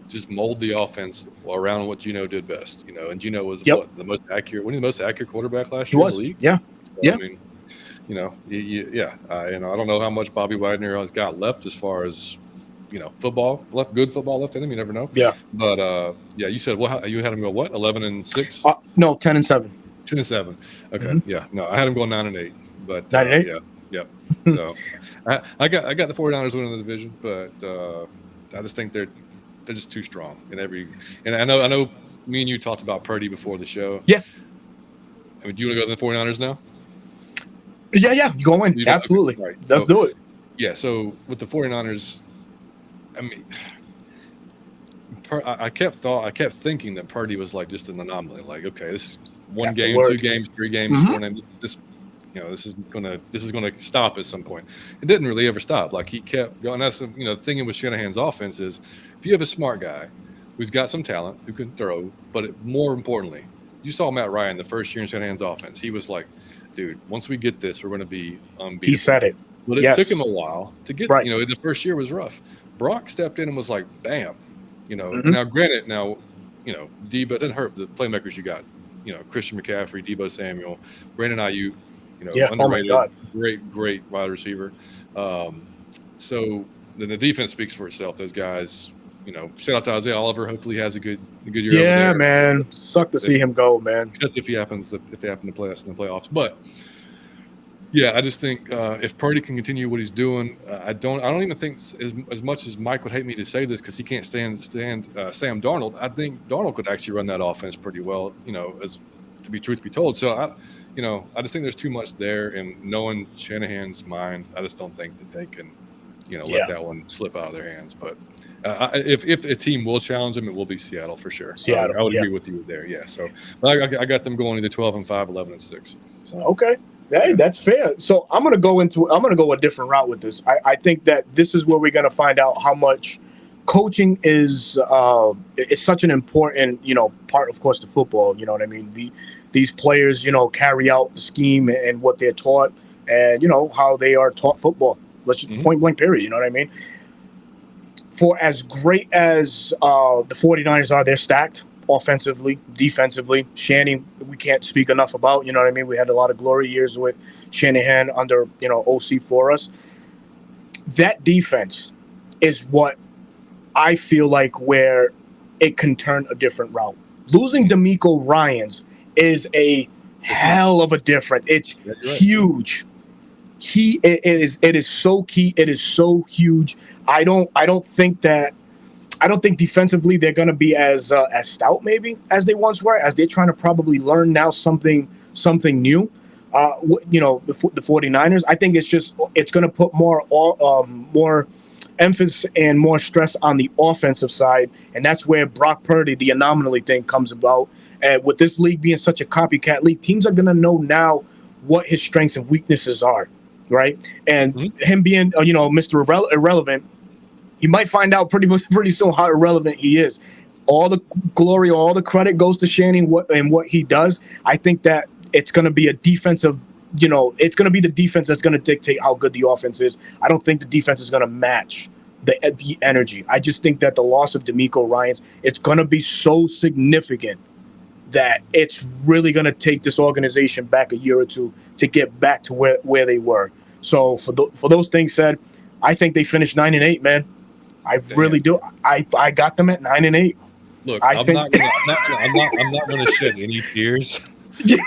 just mold the offense around what Geno did best, And Geno was the most accurate quarterback last year in the league. Yeah. So, I mean, I don't know how much Bobby Wagner has got left as far as, good football left in him. You never know. Yeah. But, you said, you had him go what, 11-6? No, 10-7. 10-7. Okay. Mm-hmm. Yeah. No, I had him going 9-8. But 9-8? Yep. So I got the 49ers winning the division, but I just think they're just too strong in every. And I know me and you talked about Purdy before the show. Yeah. I mean, do you want to go to the 49ers now? Yeah. You go in. Absolutely. Okay. Right. Let's do it. Yeah. So with the 49ers, I mean, I kept thinking that Purdy was like just an anomaly. Like, okay, this is one game, 2 games, 3 games, 4 games. This is gonna stop at some point. It didn't really ever stop. Like, he kept going. That's the thing with Shanahan's offense is if you have a smart guy who's got some talent, who can throw, but more importantly, you saw Matt Ryan the first year in Shanahan's offense. He was like, dude, once we get this, we're going to be unbeatable. He said it. But it took him a while to get. Right. The first year was rough. Brock stepped in and was like, bam. Now granted, Debo didn't hurt the playmakers you got. Christian McCaffrey, Debo Samuel, Brandon Ayuk. Underrated, great wide receiver. So then the defense speaks for itself. Those guys, shout out to Isaiah Oliver. Hopefully he has a good year. Yeah, man. Suck to see him go, man. Except if they happen to play us in the playoffs. But I just think if Purdy can continue what he's doing, I don't even think as much as Mike would hate me to say this because he can't stand Sam Darnold. I think Darnold could actually run that offense pretty well. As to be truth be told. So I just think there's too much there, and knowing Shanahan's mind, I just don't think that they can, let that one slip out of their hands. But if a team will challenge them, it will be Seattle for sure. Seattle, I would agree with you there. Yeah. So I got them going either 12-5, 11-6. So. Okay. Hey, that's fair. So I'm gonna go a different route with this. I think that this is where we're gonna find out how much coaching is such an important part, of course, to football. You know what I mean? These players, carry out the scheme and what they're taught, and how they are taught football. Let's just point blank period. You know what I mean? For as great as the 49ers are, they're stacked offensively, defensively. Shanny, we can't speak enough about. You know what I mean? We had a lot of glory years with Shanahan under OC for us. That defense is what I feel like where it can turn a different route. Losing DeMeco Ryans is a hell of a difference. It's huge. It is so key. It is so huge. I don't think defensively they're going to be as stout maybe as they once were, as they're trying to probably learn now something new. The 49ers. I think it's going to put more emphasis and more stress on the offensive side, and that's where Brock Purdy, the anomaly thing, comes about. And with this league being such a copycat league, teams are going to know now what his strengths and weaknesses are, right? And him being, Mr. Irrelevant, He might find out pretty soon how irrelevant he is. All the glory, all the credit goes to Shannon and what he does. I think that it's going to be a defensive, it's going to be the defense that's going to dictate how good the offense is. I don't think the defense is going to match the energy. I just think that the loss of DeMeco Ryans, it's going to be so significant that it's really going to take this organization back a year or two to get back to where they were. So for those things said, I think they finished 9-8, man. I really do. I got them at 9-8. Look, I'm not going to shed any tears. Yeah.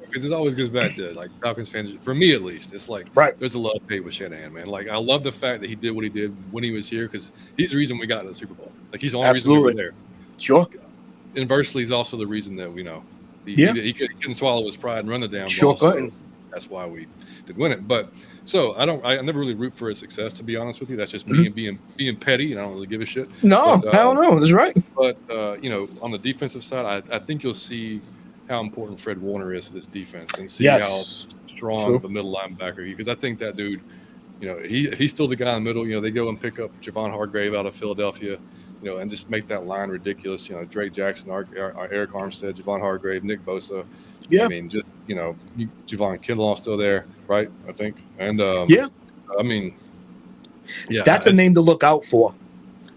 Because it always goes back to like Falcons fans. For me, at least, it's like there's a love hate with Shanahan, man. Like I love the fact that he did what he did when he was here because he's the reason we got to the Super Bowl. Like he's the only reason we were there. Sure. Inversely, he's also the reason that he couldn't swallow his pride and run the damn ball. So that's why we did win it. But so I never really root for his success, to be honest with you. That's just me and being petty, and I don't really give a shit. No, hell no, that's right. But on the defensive side, I think you'll see how important Fred Warner is to this defense and see how strong of a middle linebacker because I think that dude, if he's still the guy in the middle, they go and pick up Javon Hargrave out of Philadelphia, and just make that line ridiculous. Drake Jackson, our Eric Armstead, Javon Hargrave, Nick Bosa. Yeah. I mean, just, Javon Kinlaw's still there, right? I think. And, I mean, that's a name to look out for.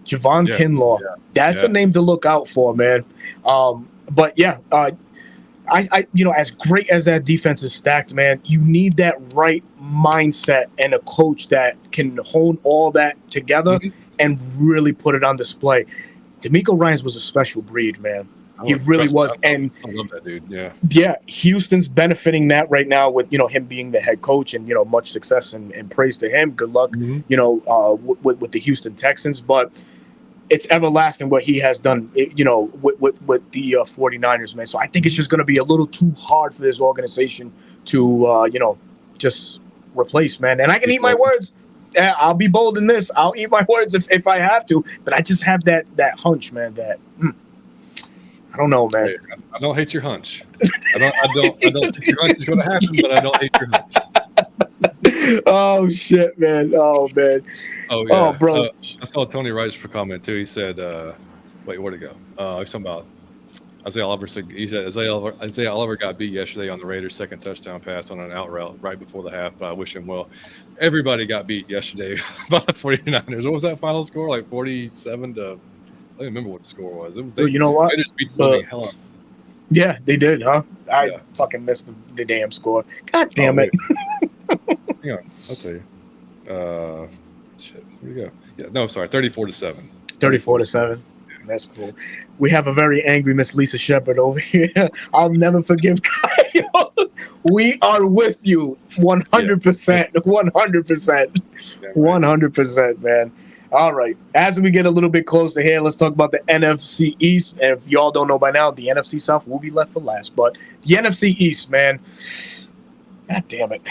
Javon Kinlaw. Yeah, that's a name to look out for, man. But I as great as that defense is stacked, man, you need that right mindset and a coach that can hone all that together and really put it on display. DeMeco Ryans was a special breed, man. He really was. And I love that dude. Yeah. Yeah. Houston's benefiting that right now with, him being the head coach and, much success and praise to him. Good luck, with the Houston Texans. But it's everlasting what he has done, with the 49ers, man. So I think it's just going to be a little too hard for this organization to, just replace, man. And I can eat my words. I'll be bold in this. I'll eat my words if I have to. But I just have that hunch, man, that I don't know, man. I don't hate your hunch. I don't think your hunch is going to happen, but I don't hate your hunch. Oh, shit, man. Oh, man. Oh, yeah. Oh, bro. I saw Tony Wright's comment, too. He said, wait, where'd it go? He's talking about Isaiah Oliver. He said Isaiah Oliver got beat yesterday on the Raiders' second touchdown pass on an out route right before the half, but I wish him well. Everybody got beat yesterday by the 49ers. What was that final score? Like 47 to – I don't remember what the score was. You know what? They just beat the hell out. Yeah, they did, huh? I fucking missed the damn score. God damn it. Hang on. I'll tell you. Shit. Here we go. Yeah, no, sorry. 34-7. 34-7. That's cool. We have a very angry Miss Lisa Shepard over here. I'll never forgive Kyle. We are with you 100%. 100%. 100%, man. All right. As we get a little bit closer here, let's talk about the NFC East. And if y'all don't know by now, the NFC South will be left for last. But the NFC East, man, god damn it.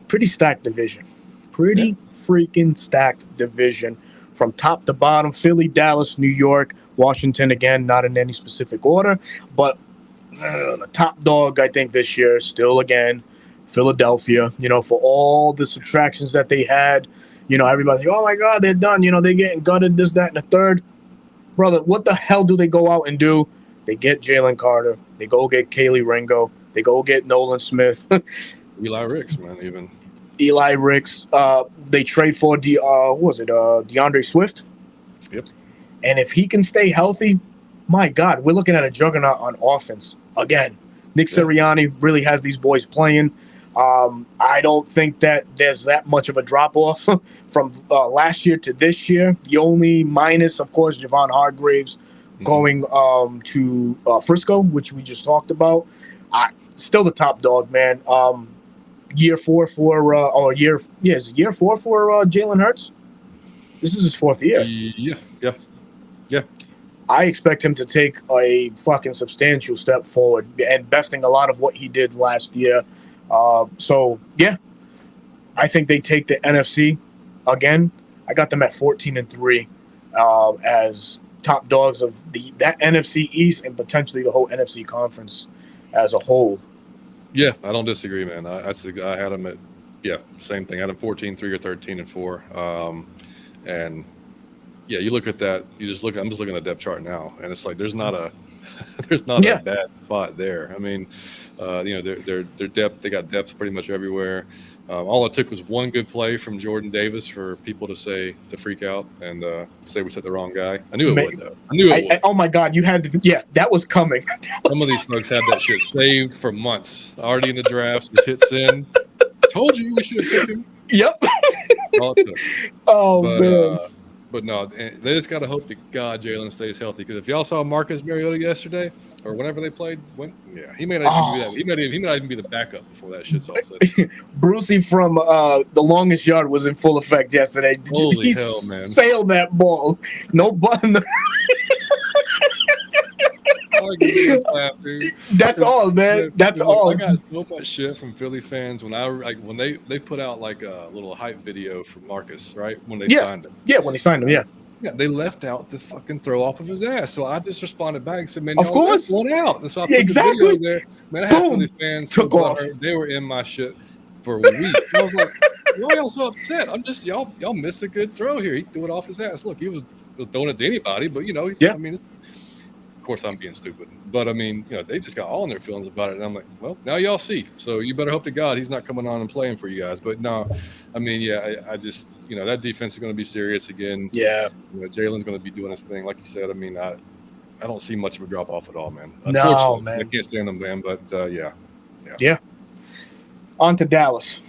Pretty stacked division. Pretty freaking stacked division. From top to bottom, Philly, Dallas, New York, Washington, again, not in any specific order. But the top dog, I think, this year, still, again, Philadelphia. For all the subtractions that they had. Everybody's like, oh, my God, they're done. They're getting gutted, this, that, and the third. Brother, what the hell do they go out and do? They get Jalen Carter. They go get Kaylee Ringo. They go get Nolan Smith. Eli Ricks, man, even. Eli Ricks. They trade for DeAndre Swift. Yep. And if he can stay healthy, my God, we're looking at a juggernaut on offense. Again, Nick Sirianni really has these boys playing. I don't think that there's that much of a drop-off from last year to this year. The only minus, of course, Javon Hargraves going to Frisco, which we just talked about. Still the top dog, man. Year 4 for Jalen Hurts? This is his 4th year. Yeah. I expect him to take a fucking substantial step forward and besting a lot of what he did last year. I think they take the NFC again. I got them at 14-3 as top dogs of that NFC East and potentially the whole NFC Conference as a whole. Yeah, I don't disagree, man. I had them at Yeah, same thing. I had him 14-3 or 13-4. And yeah, you look at that. I'm just looking at the depth chart now, and it's like there's not a bad spot there. I mean, their depth. They got depth pretty much everywhere. All it took was one good play from Jordan Davis for people to freak out and say we said the wrong guy. I knew it would, though. I knew it would. Oh my God, you had to. Yeah, that was coming. Some of these folks had that shit saved for months, already in the drafts. Just hit send. Told you we should have took him. Yep. All it took. Man. But no, they just got to hope to God Jalen stays healthy. Because if y'all saw Marcus Mariota yesterday or whenever they played, he may not even be that. He may not even be the backup before that shit's all said. Brucey from the longest yard was in full effect yesterday. Holy he hell, man! Sailed that ball. No button. That's all, man. That's all. I got so much shit from Philly fans when they put out like a little hype video for Marcus, right? When they signed him. Yeah, when they signed him, Yeah, they left out the fucking throw off of his ass. So I just responded back and said, man, of course, one out. And so I put exactly. The video there. Man, I had Philly fans took off. They were in my shit for a week. I was like, why are y'all so upset? I'm just y'all missed a good throw here. He threw it off his ass. Look, he was throwing it to anybody, but I mean, of course I'm being stupid, but I mean, they just got all in their feelings about it, and I'm like, well, now y'all see. So you better hope to God he's not coming on and playing for you guys. But no, I mean, I just that defense is going to be serious again. Yeah, Jalen's going to be doing his thing, like you said. I mean, I don't see much of a drop off at all, man. No, man, I can't stand them, man. But yeah. On to Dallas.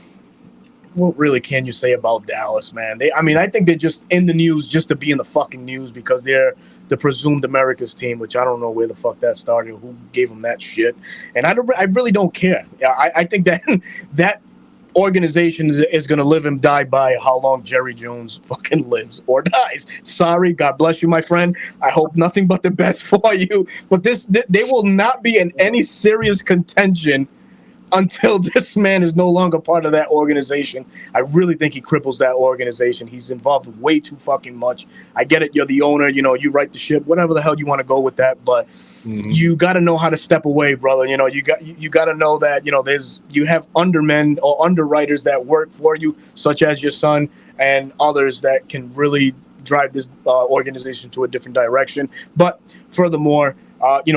What really can you say about Dallas, man? I think they're just in the news just to be in the fucking news because they're the presumed America's team, which I don't know where the fuck that started, who gave them that shit. And I really don't care. I think that organization is going to live and die by how long Jerry Jones fucking lives or dies. Sorry, God bless you, my friend. I hope nothing but the best for you. But they will not be in any serious contention until this man is no longer part of that organization. I really think he cripples that organization. He's involved way too fucking much. I get it. You're the owner. You right the ship. Whatever the hell you want to go with that, but you got to know how to step away, brother. You got to know that you have undermen or underwriters that work for you, such as your son and others that can really drive this organization to a different direction. But furthermore,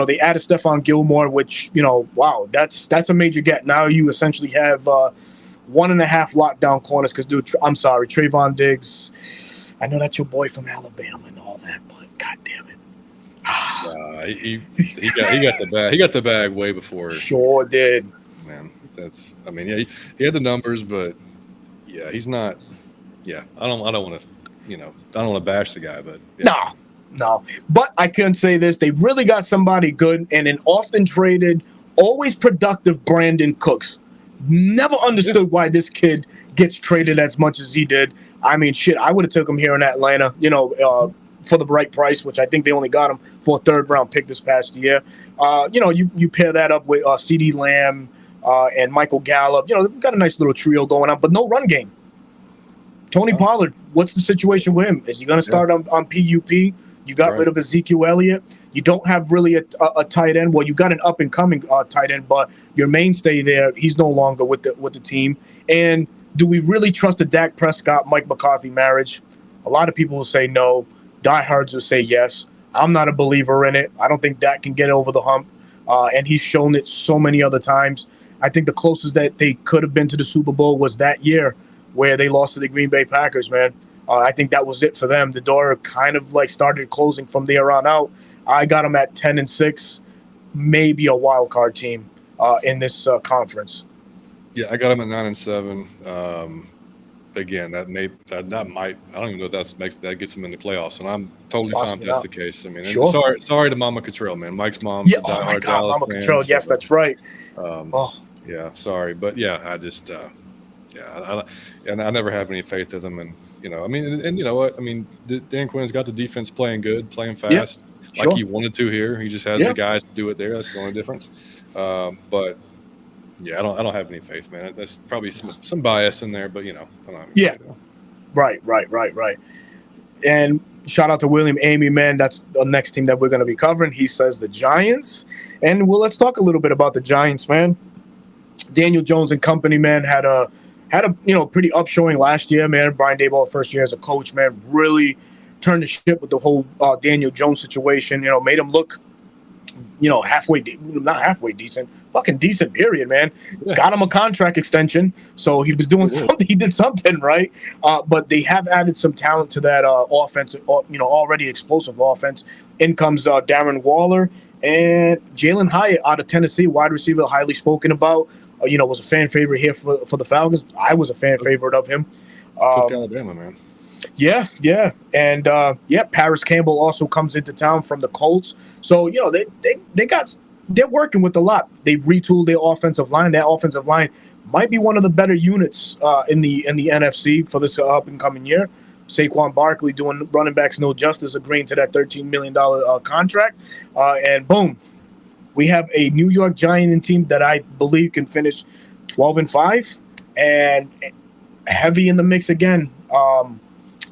they added Stephon Gilmore, which, wow, that's a major get. Now you essentially have 1.5 lockdown corners because, dude, I'm sorry, Trayvon Diggs, I know that's your boy from Alabama and all that, but God damn it. He got the bag. He got the bag way before. Sure did. Man, he had the numbers, but he's not. Yeah, I don't want to, I don't want to bash the guy, but No, but I can say this. They really got somebody good and an often traded, always productive Brandon Cooks. Never understood why this kid gets traded as much as he did. I mean, shit, I would have took him here in Atlanta, for the right price, which I think they only got him for a third-round pick this past year. You pair that up with CeeDee Lamb and Michael Gallup. They've got a nice little trio going on, but no run game. Tony Pollard, what's the situation with him? Is he going to start on PUP? You got rid of Ezekiel Elliott. You don't have really a tight end. Well, you got an up-and-coming tight end, but your mainstay there, he's no longer with the team. And do we really trust the Dak Prescott, Mike McCarthy marriage? A lot of people will say no. Diehards will say yes. I'm not a believer in it. I don't think Dak can get over the hump, and he's shown it so many other times. I think the closest that they could have been to the Super Bowl was that year where they lost to the Green Bay Packers, man. I think that was it for them. The door kind of started closing from there on out. I got them at 10-6, maybe a wild card team in this conference. Yeah, I got them at 9-7. Again, that might. I don't even know if that gets them in the playoffs, and I'm totally fine if that's the case. I mean, sorry to Mama Cottrell, man. Mike's mom. Yeah, oh my God, Mama Cottrell. Yes, that's right. Yeah, sorry, but I just and I never have any faith in them, and. And you know what? I mean, Dan Quinn's got the defense playing good, playing fast, like he wanted to here. He just has the guys to do it there. That's the only difference. But I don't have any faith, man. That's probably some bias in there, but I don't have any Right. And shout out to William Amy, man. That's the next team that we're going to be covering. He says the Giants, and let's talk a little bit about the Giants, man. Daniel Jones and company, man, had a had a pretty upshowing last year, man. Brian Daboll, first year as a coach, man, really turned the ship with the whole Daniel Jones situation. Made him look, not halfway decent, fucking decent, period, man. Yeah. Got him a contract extension, so he was doing something. He did something right. But they have added some talent to that offense. Already explosive offense. In comes Darren Waller and Jalen Hyatt out of Tennessee, wide receiver, highly spoken about. Was a fan favorite here for the Falcons. I was a fan favorite of him. Alabama, man. Yeah. And Paris Campbell also comes into town from the Colts. So, they're working with a lot. They retooled their offensive line. That offensive line might be one of the better units in the NFC for this up and coming year. Saquon Barkley doing running backs no justice, agreeing to that $13 million contract. And boom, we have a New York Giant team that I believe can finish 12-5 and heavy in the mix again.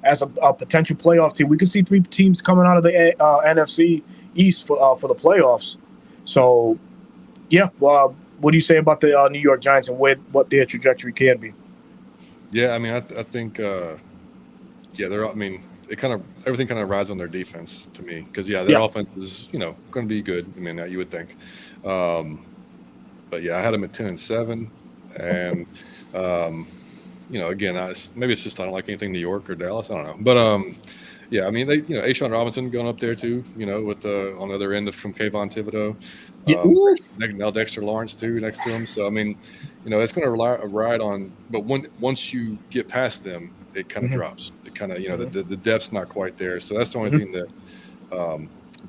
As a potential playoff team, we could see 3 teams coming out of the NFC East for the playoffs. So, what do you say about the New York Giants and what their trajectory can be? Yeah, I mean, I think, they're. I mean, everything kind of rides on their defense to me because their offense is going to be good. I mean, you would think, but I had them at 10-7, and again, maybe it's just I don't like anything New York or Dallas. I don't know, but I mean, they Ashawn Robinson going up there too. With on the other end from Kayvon Thibodeau. Now Dexter Lawrence too next to him. So I mean, it's going to ride on. But once you get past them, it kind of drops. It kind of the depth's not quite there. So that's the only thing that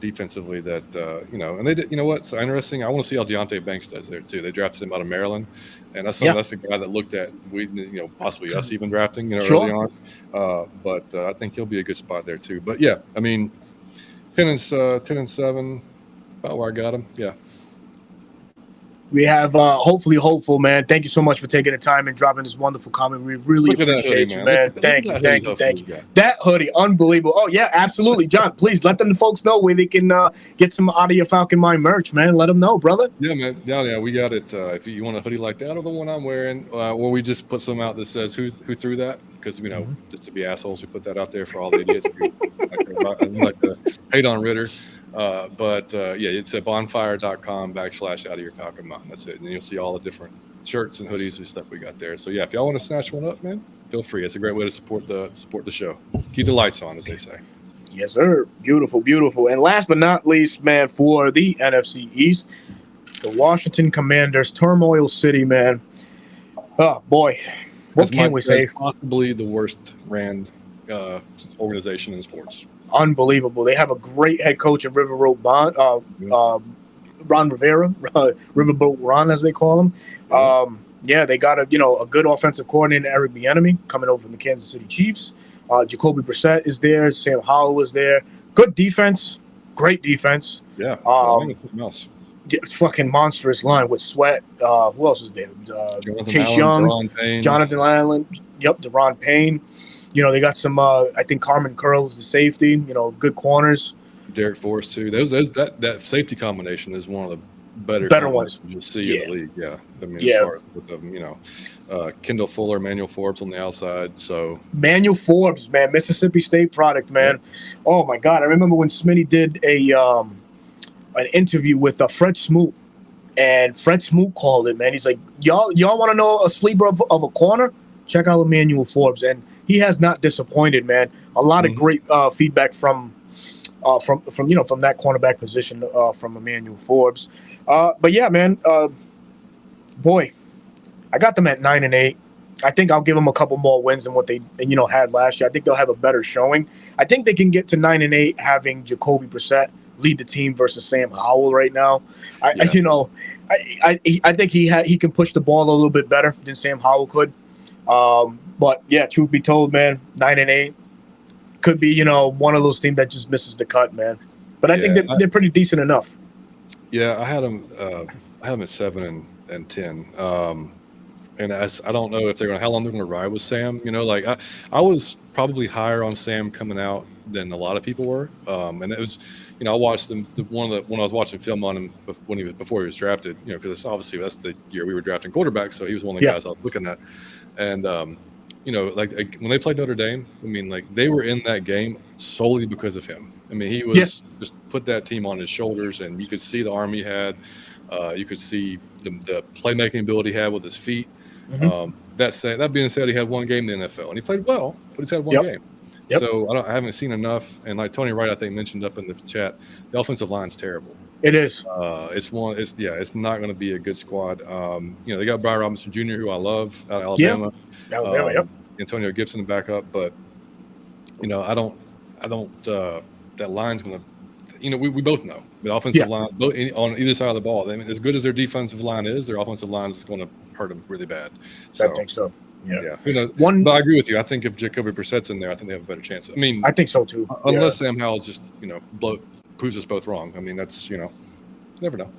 defensively that and they did. You know what? So interesting. I want to see how Deontay Banks does there too. They drafted him out of Maryland, and that's the guy that looked at possibly us even drafting early on. But I think he'll be a good spot there too. But I mean, 10-7, about where I got him. Yeah. We have hopefully hopeful, man. Thank you so much for taking the time and dropping this wonderful comment. We really appreciate you, man. Thank you. That hoodie, unbelievable. Oh yeah, absolutely, John. Please let the folks know where they can get some out of your Falcon Mind merch, man. Let them know, brother. Yeah, man. Yeah, we got it. If you want a hoodie like that or the one I'm wearing, where we just put some out that says who threw that, because just to be assholes, we put that out there for all the idiots like to hate on Ritter. It's at bonfire.com/out of your Falcon Mind. That's it. And you'll see all the different shirts and hoodies and stuff we got there. So if y'all want to snatch one up, man, feel free. It's a great way to support the show. Keep the lights on, as they say. Yes, sir. Beautiful, beautiful. And last but not least, man, for the NFC East, the Washington Commanders, Turmoil City, man. Oh boy, what can we say? Possibly the worst ran organization in sports. Unbelievable. They have a great head coach in Ron Rivera, Riverboat Ron, as they call him. They got a good offensive coordinator, Eric Bieniemy, coming over from the Kansas City Chiefs. Jacoby Brissett is there. Sam Howell is there. Good defense. Great defense. Yeah. It's fucking monstrous line with Sweat. Who else is there? Chase Young, Jonathan Allen. Yep, Deron Payne. They got some. I think Carmen Curl is the safety. Good corners. Derek Forrest too. That safety combination is one of the better ones you'll see in the league. Yeah, I mean, as far as with them, Kendall Fuller, Manuel Forbes on the outside. So Manuel Forbes, man, Mississippi State product, man. Yeah. Oh my God, I remember when Smitty did an interview with Fred Smoot, and Fred Smoot called it, man. He's like, y'all want to know a sleeper of a corner? Check out Emmanuel Forbes, and he has not disappointed, man. A lot of great feedback from that cornerback position from Emmanuel Forbes. But yeah, man, boy, I got them at 9-8. I think I'll give them a couple more wins than what they had last year. I think they'll have a better showing. I think they can get to 9-8 having Jacoby Brissett lead the team versus Sam Howell right now. I think he can push the ball a little bit better than Sam Howell could. But yeah, truth be told, man, 9-8 could be, one of those teams that just misses the cut, man. But I think they're pretty decent enough. Yeah, I had them at 7-10. And I don't know if how long they're going to ride with Sam. Like I was probably higher on Sam coming out than a lot of people were. And it was, I watched him when I was watching film on him before he was drafted. Because obviously that's the year we were drafting quarterbacks, so he was one of the guys I was looking at. And like when they played Notre Dame, I mean, like they were in that game solely because of him. I mean, he was just put that team on his shoulders, and you could see the arm he had. You could see the playmaking ability he had with his feet. Mm-hmm. That being said, he had one game in the NFL, and he played well, but he's had one game. So I haven't seen enough. And like Tony Wright, I think mentioned up in the chat, the offensive line's terrible. It is. It's not going to be a good squad. They got Brian Robinson Jr., who I love, out of Alabama. Antonio Gibson to back up, but I don't. That line's going to. We both know the offensive line on either side of the ball. I mean, as good as their defensive line is, their offensive line is going to hurt them really bad. I think so. Yeah. But I agree with you. I think if Jacoby Brissett's in there, I think they have a better chance. I mean, I think so too. Unless Sam Howell's just proves us both wrong. I mean, that's you never know.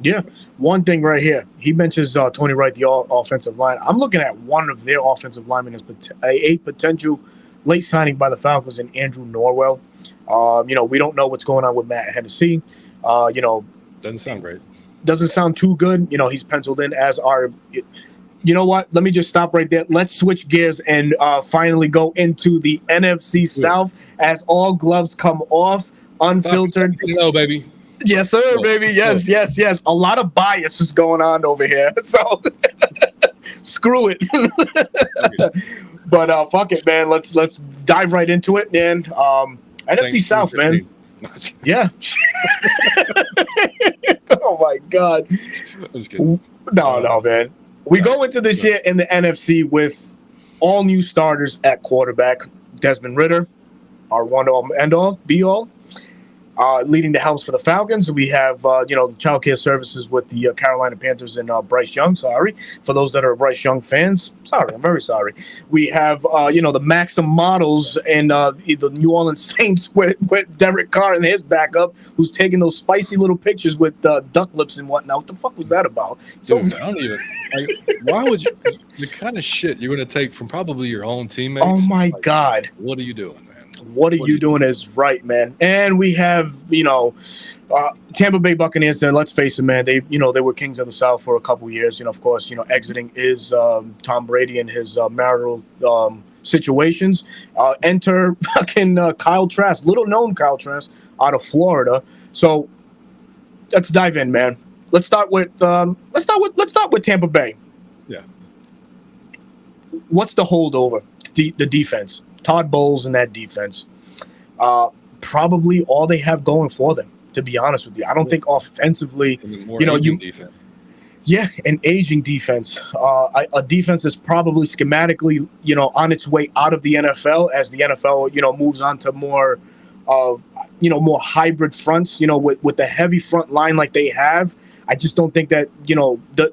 Yeah. One thing right here, he mentions Tony Wright, the offensive line. I'm looking at one of their offensive linemen as a potential late signing by the Falcons in Andrew Norwell. We don't know what's going on with Matt Hennessy. Doesn't sound great. Doesn't sound too good. He's penciled in as our. You know what? Let me just stop right there. Let's switch gears and finally go into the NFC South as all gloves come off, unfiltered. No, baby. Yes, sir, baby. Yes. A lot of bias is going on over here. So screw it. But fuck it, man. Let's dive right into it, man. NFC South, man. Yeah. Oh my God. No, man. We go into this year in the NFC with all new starters at quarterback. Desmond Ridder, our one-all, end-all, be-all. Leading the helms for the Falcons, we have the child care services with the Carolina Panthers and Bryce Young. Sorry for those that are Bryce Young fans. Sorry, I'm very sorry. We have the Maxim models and the New Orleans Saints with Derek Carr and his backup, who's taking those spicy little pictures with duck lips and whatnot. What the fuck was that about? Dude, I don't even. Why would you? The kind of shit you're going to take from probably your own teammates. Oh my God! What are you doing? What are you doing is right, man. And we have, Tampa Bay Buccaneers. Let's face it, man. They were kings of the South for a couple years. Of course, exiting is Tom Brady and his marital situations. Enter fucking Kyle Trask, little known Kyle Trask out of Florida. So let's dive in, man. Let's start with Tampa Bay. Yeah. What's the holdover? The defense. Todd Bowles and that defense, probably all they have going for them. To be honest with you, I don't think offensively, defense. Yeah, an aging defense, a defense that's probably schematically, on its way out of the NFL as the NFL, moves on to more, more hybrid fronts. With the heavy front line like they have, I just don't think that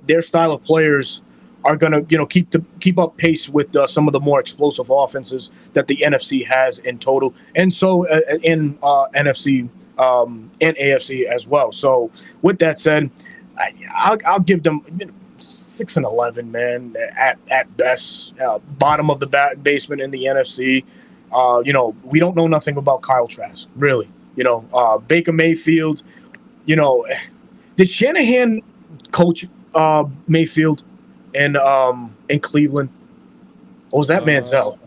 their style of players are going to, keep up pace with some of the more explosive offenses that the NFC has in total, and so in NFC and AFC as well. So with that said, I'll give them 6-11, man, at best, bottom of the basement in the NFC. We don't know nothing about Kyle Trask, really. Baker Mayfield. Did Shanahan coach Mayfield in Cleveland? Or was that Manziel?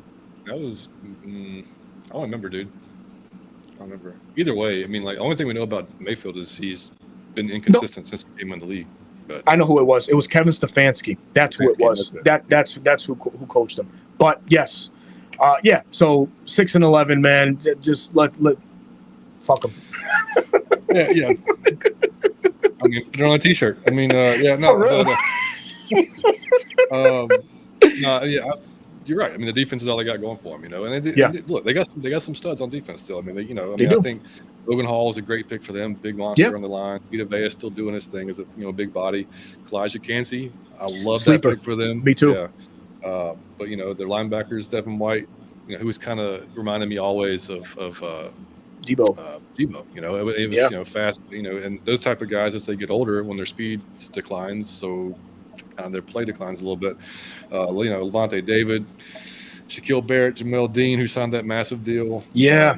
That was I don't remember, dude. I don't remember. Either way, I mean, the only thing we know about Mayfield is he's been inconsistent since he came in the league. But I know who it was. It was Kevin Stefanski. That's who it was. That's who coached him. But yes, So 6-11, man. Just let fuck him. Yeah. I mean, put it on a T-shirt. I mean, no. You're right. I mean, the defense is all they got going for them, And they got some studs on defense still. I mean, I think Logan Hall is a great pick for them. Big monster on the line. Vita Vea still doing his thing as a big body. Kalijah Kancey, I love that pick for them. Me too. Yeah. But their linebackers, Devin White, who was kind of reminding me always of Debo. It was fast, and those type of guys as they get older, when their speed declines, so kind of their play declines a little bit. Levante David, Shaquille Barrett, Jamel Dean, who signed that massive deal. Yeah.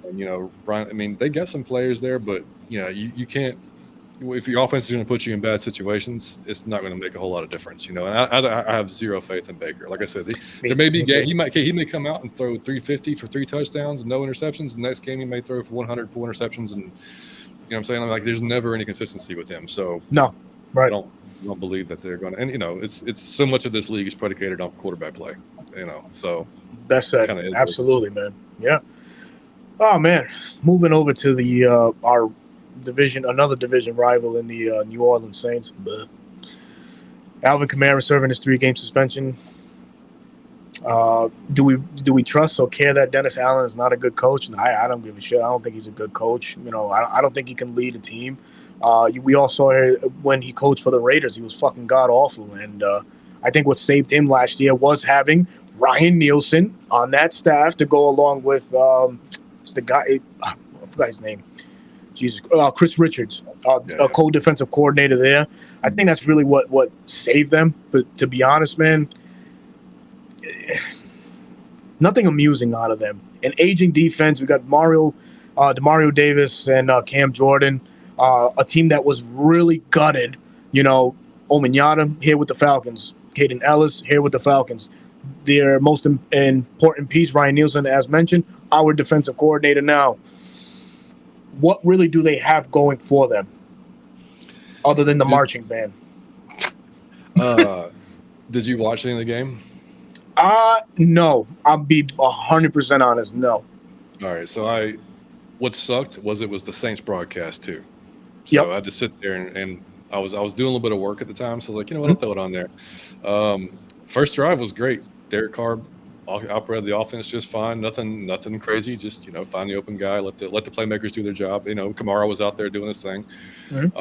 And Brian. I mean, they got some players there, but you can't. If your offense is going to put you in bad situations, it's not going to make a whole lot of difference, And I have zero faith in Baker. Like I said, there may be he may come out and throw 350 for 3 touchdowns and no interceptions. The next game he may throw for 100 4 interceptions, and what I'm saying, like there's never any consistency with him. So no, right? I don't believe that they're going to. And it's so much of this league is predicated on quarterback play. So that's that. Absolutely, man. Yeah. Oh man, moving over to the our division, another division rival in the New Orleans Saints. But Alvin Kamara serving his 3-game suspension. Do we trust or care that Dennis Allen is not a good coach? I don't give a shit. I don't think he's a good coach. I don't think he can lead a team. We all saw when he coached for the Raiders, he was fucking god awful. And I think what saved him last year was having Ryan Nielsen on that staff to go along with the guy. I forgot his name. Jesus, Chris Richards, a co-defensive coordinator there. I think that's really what saved them. But to be honest, man, nothing amusing out of them. An aging defense. We got Demario Davis and Cam Jordan. A team that was really gutted. Omenyata here with the Falcons. Caden Ellis here with the Falcons. Their most important piece, Ryan Nielsen, as mentioned, our defensive coordinator now. What really do they have going for them other than the marching band? Did you watch any of the game? No. I'll be 100% honest. No. All right. So what sucked was it was the Saints broadcast too. So I had to sit there and I was doing a little bit of work at the time. So I was like, you know what, I'll throw it on there. First drive was great. Derek Carr operated the offense just fine. Nothing crazy. Just find the open guy. Let the playmakers do their job. Kamara was out there doing his thing. Mm-hmm.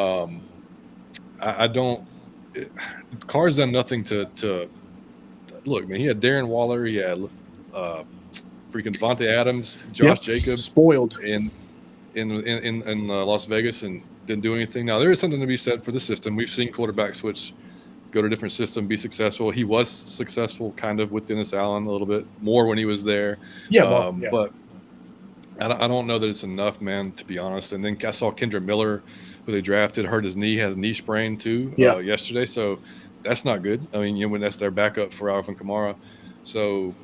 Carr's done nothing to look, man. He had Darren Waller. He had freaking Devontae Adams, Josh Jacobs, spoiled in Las Vegas, and didn't do anything. Now there is something to be said for the system. We've seen quarterbacks switch. Go to a different system, be successful. He was successful kind of with Dennis Allen a little bit more when he was there. But I don't know that it's enough, man, to be honest. And then I saw Kendra Miller, who they drafted, hurt his knee, has a knee sprain too yesterday. So that's not good. I mean, when that's their backup for Alvin Kamara. So,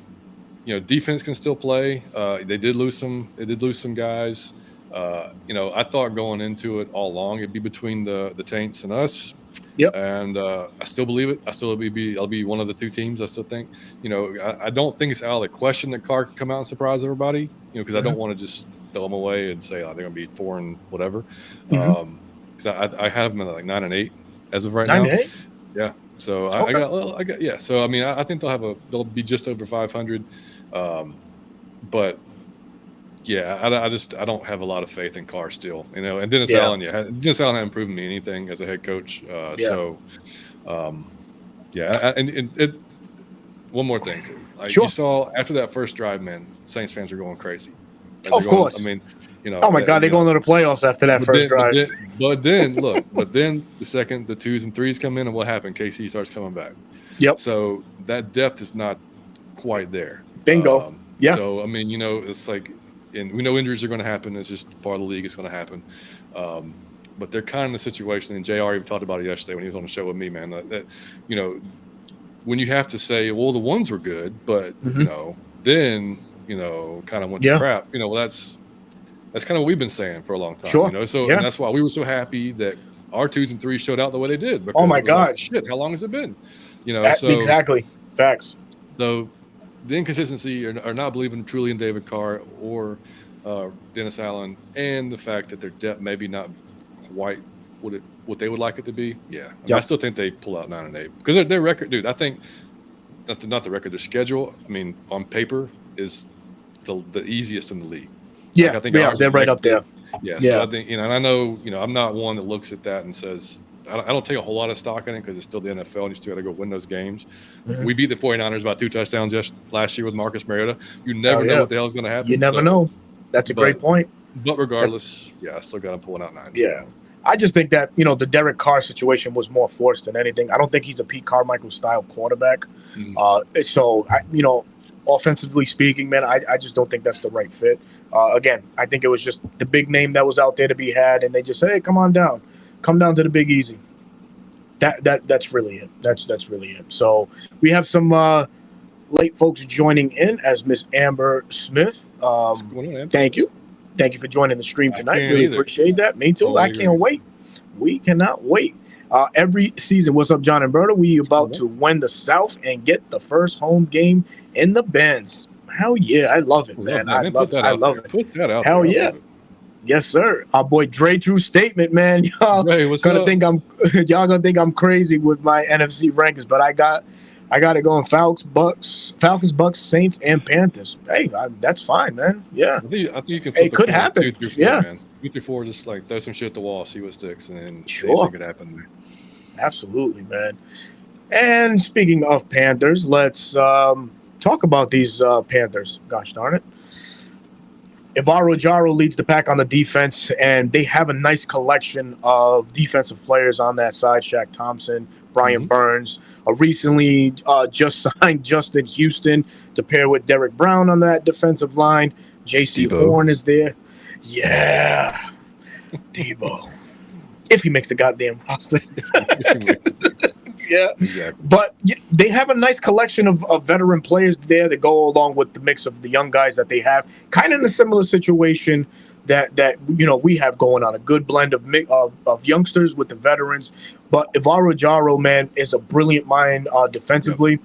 defense can still play. They did lose some guys. I thought going into it all along, it'd be between the Taints and us. Yep. And I still believe it. I'll be one of the two teams. I still think, I don't think it's out of the question that Carr can come out and surprise everybody, because I don't want to just throw them away and say, they're going to be 4 and whatever. Because I have them at like 9-8 as of right now. 9-8? Yeah. So okay. So, I mean, I think they'll be just over 500. But yeah, I don't have a lot of faith in Carr still, and Dennis Allen, Dennis Allen hasn't proven me anything as a head coach. So, and one more thing too. You saw after that first drive, man, Saints fans are going crazy. Of course. I mean, oh my God, they're going to the playoffs after that first drive. But then the second, the 2s and 3s come in, and what happened? KC starts coming back. Yep. So that depth is not quite there. Bingo. So I mean, it's like. And we know injuries are going to happen. It's just part of the league. It's going to happen. But they're kind of in a situation, and JR even talked about it yesterday when he was on the show with me, man, that when you have to say, well, the ones were good, but, then, kind of went to crap, that's kind of what we've been saying for a long time. Sure. And that's why we were so happy that our 2s and 3s showed out the way they did. Oh, my God. Like, shit, how long has it been? Exactly. Facts. So the inconsistency or not believing truly in David Carr or Dennis Allen, and the fact that their depth maybe not quite what they would like it to be. Yeah. I still think they pull out 9-8 because their record, dude. I think not the record, their schedule. I mean, on paper is the easiest in the league. Yeah, I think they're right up there. Yeah. So I think and I know I'm not one that looks at that and says. I don't take a whole lot of stock in it because it's still the NFL and you still got to go win those games. Mm-hmm. We beat the 49ers by 2 touchdowns just last year with Marcus Mariota. You never know what the hell is going to happen. You never know. That's a great point. But regardless, I still got them pulling out 9. Yeah. I just think that, the Derek Carr situation was more forced than anything. I don't think he's a Pete Carmichael style quarterback. So, offensively speaking, man, I just don't think that's the right fit. Again, I think it was just the big name that was out there to be had, and they just said, hey, come on down. Come down to the Big Easy. That's really it. That's really it. So we have some late folks joining in as Miss Amber Smith. Thank you. Thank you for joining the stream tonight. Really appreciate that. Me too. I can't wait. We cannot wait. Every season, what's up, John and Berto? We about to win the South and get the first home game in the Benz. Hell yeah, I love it, man. I love it. Put that out. Hell yeah. Yes, sir. Our boy Dre True Statement, man. Y'all gonna think I'm crazy with my NFC rankings, but I got it going. Falcons, Bucks, Saints, and Panthers. Hey, that's fine, man. Yeah. I think you can. It could happen. 2 through 4, man. 2 through 4, just like throw some shit at the wall, see what sticks, and then anything could happen. Absolutely, man. And speaking of Panthers, let's talk about these Panthers. Gosh darn it. Ivaro Jaro leads the pack on the defense, and they have a nice collection of defensive players on that side. Shaq Thompson, Brian Burns, recently just signed Justin Houston to pair with Derek Brown on that defensive line. J.C. Horn is there. Yeah. Debo. If he makes the goddamn roster. Yeah. Exactly. But they have a nice collection of veteran players there that go along with the mix of the young guys that they have. Kind of in a similar situation that we have going on, a good blend of youngsters with the veterans. But Ivaro Jaro, man, is a brilliant mind defensively.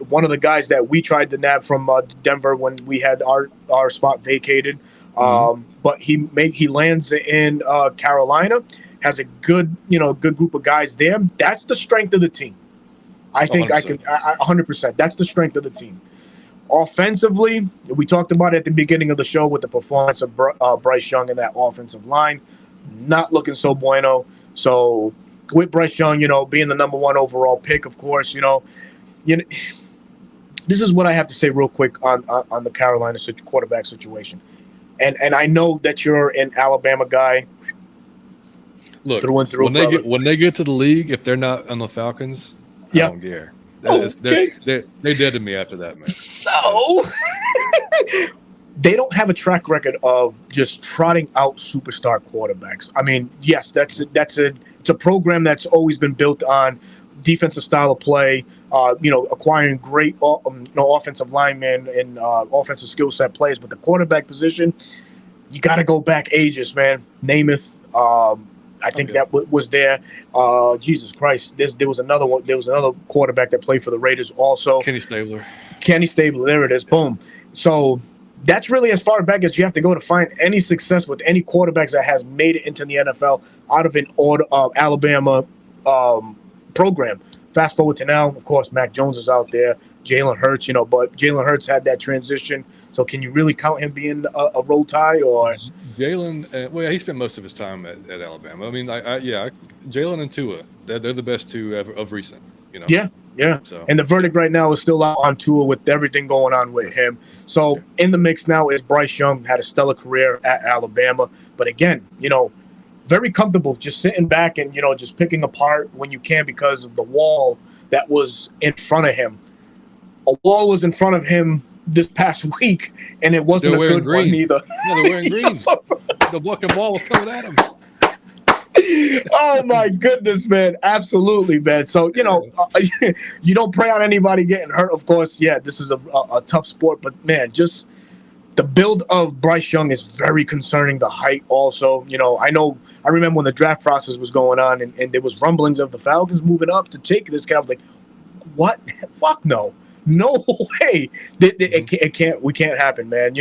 One of the guys that we tried to nab from Denver when we had our spot vacated. But he lands in Carolina. Has a good group of guys there. That's the strength of the team. I think 100%. 100%. That's the strength of the team. Offensively, we talked about it at the beginning of the show with the performance of Bryce Young in that offensive line. Not looking so bueno. So with Bryce Young, being the number 1 overall pick, of course, this is what I have to say real quick on the Carolina quarterback situation. And I know that you're an Alabama guy. Look, through and through, when they get to the league, if they're not on the Falcons, I don't care. They're dead to me after that, man. So they don't have a track record of just trotting out superstar quarterbacks. I mean, yes, it's a program that's always been built on defensive style of play, acquiring great offensive linemen and offensive skill set players. But the quarterback position, you got to go back ages, man. Namath. I think that was there. Jesus Christ, there was another one. There was another quarterback that played for the Raiders also. Kenny Stabler. There it is. Boom. So that's really as far back as you have to go to find any success with any quarterbacks that has made it into the NFL out of an Alabama program. Fast forward to now, of course, Mac Jones is out there. Jalen Hurts, but Jalen Hurts had that transition. So can you really count him being a roll tie or Jalen? He spent most of his time at Alabama. I mean, Jalen and Tua, they're the best two of recent. Yeah. So, and the verdict right now is still out on Tua with everything going on with him. So in the mix now is Bryce Young, had a stellar career at Alabama, but again, very comfortable just sitting back and just picking apart when you can because of the wall that was in front of him. A wall was in front of him this past week, and it wasn't a good one either. Yeah, they're wearing green. The fucking ball was coming at him. Oh my goodness, man! Absolutely, man. So you don't prey on anybody getting hurt. Of course, yeah, this is a tough sport, but man, just the build of Bryce Young is very concerning. The height, also, I remember when the draft process was going on, and there was rumblings of the Falcons moving up to take this guy. I was like, what? Fuck no. No way. It can't. We can't happen, man.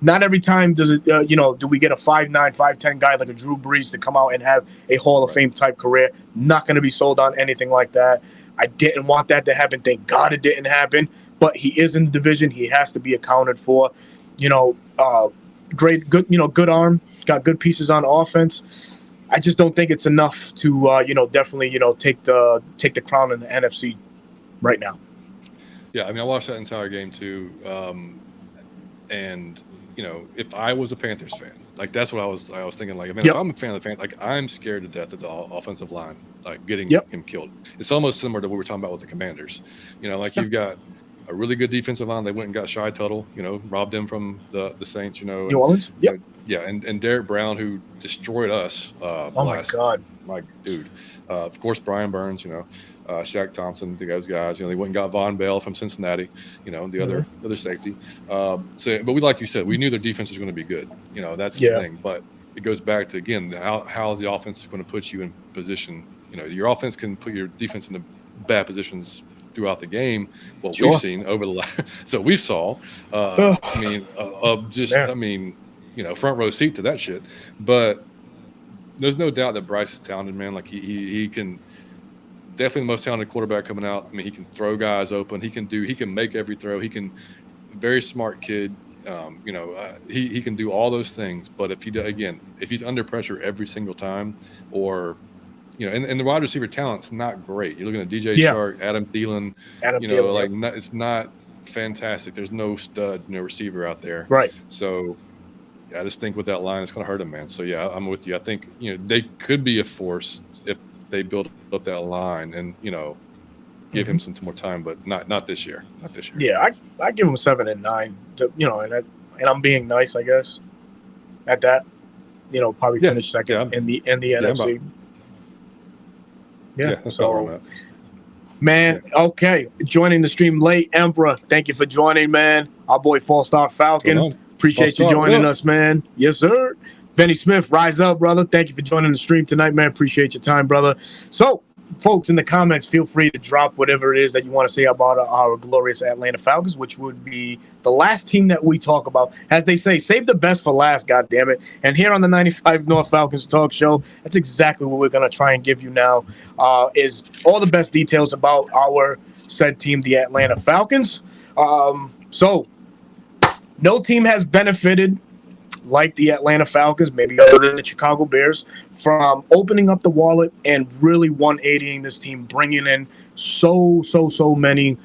Not every time does it. Do we get a 5'9", 5'10" guy like a Drew Brees to come out and have a Hall of Fame type career? Not going to be sold on anything like that. I didn't want that to happen. Thank God it didn't happen. But he is in the division. He has to be accounted for. Great, good arm. Got good pieces on offense. I just don't think it's enough to definitely take the crown in the NFC right now. Yeah, I mean, I watched that entire game too, and if I was a Panthers fan, Like that's what I was thinking. Like, man, Yep. if I'm a fan of the fan, like I'm scared to death of the offensive line, like getting Yep. him killed. It's almost similar to what we were talking about with the Commanders. You know, like Yeah. you've got a really good defensive line. They went and got Shy Tuttle, you know, robbed him from the Saints, you know, New Orleans. Yep. yeah, and Derek Brown, who destroyed us. Oh my God. My dude. Of course, Brian Burns, you know, Shaq Thompson, those guys. You know, they went and got Von Bell from Cincinnati. You know, the other safety. But we, like you said, we knew their defense was going to be good. You know, that's the thing. But it goes back to, again, how is the offense going to put you in position? You know, your offense can put your defense in bad positions throughout the game. What we've seen over the last, so we saw. I mean, you know, front row seat to that shit. But there's no doubt that Bryce is talented, man. Like he can definitely the most talented quarterback coming out. I mean, he can throw guys open. He can make every throw. Very smart kid. You know, he can do all those things. But if he's under pressure every single time, or you know, and the wide receiver talent's not great. You're looking at DJ Shark, Adam Thielen. It's not fantastic. There's no stud, receiver out there. Right. So I just think with that line, it's going to hurt him, man. So yeah, I'm with you. I think they could be a force if they build up that line and give him some more time, but not this year. Not this year. Yeah, I give him 7 and 9. And I'm being nice, I guess. At that, probably finish second in the NFC. So, man, okay. Joining the stream late, Emperor. Thank you for joining, man. Our boy Falstar Falcon. Appreciate you joining us, man. Yes, sir. Benny Smith, rise up, brother. Thank you for joining the stream tonight, man. Appreciate your time, brother. So, folks, in the comments, feel free to drop whatever it is that you want to say about our glorious Atlanta Falcons, which would be the last team that we talk about. As they say, save the best for last, goddammit. And here on the 95 North Falcons Talk Show, that's exactly what we're going to try and give you now, is all the best details about our said team, the Atlanta Falcons. So, no team has benefited like the Atlanta Falcons, maybe other than the Chicago Bears, from opening up the wallet and really 180ing this team, bringing in so many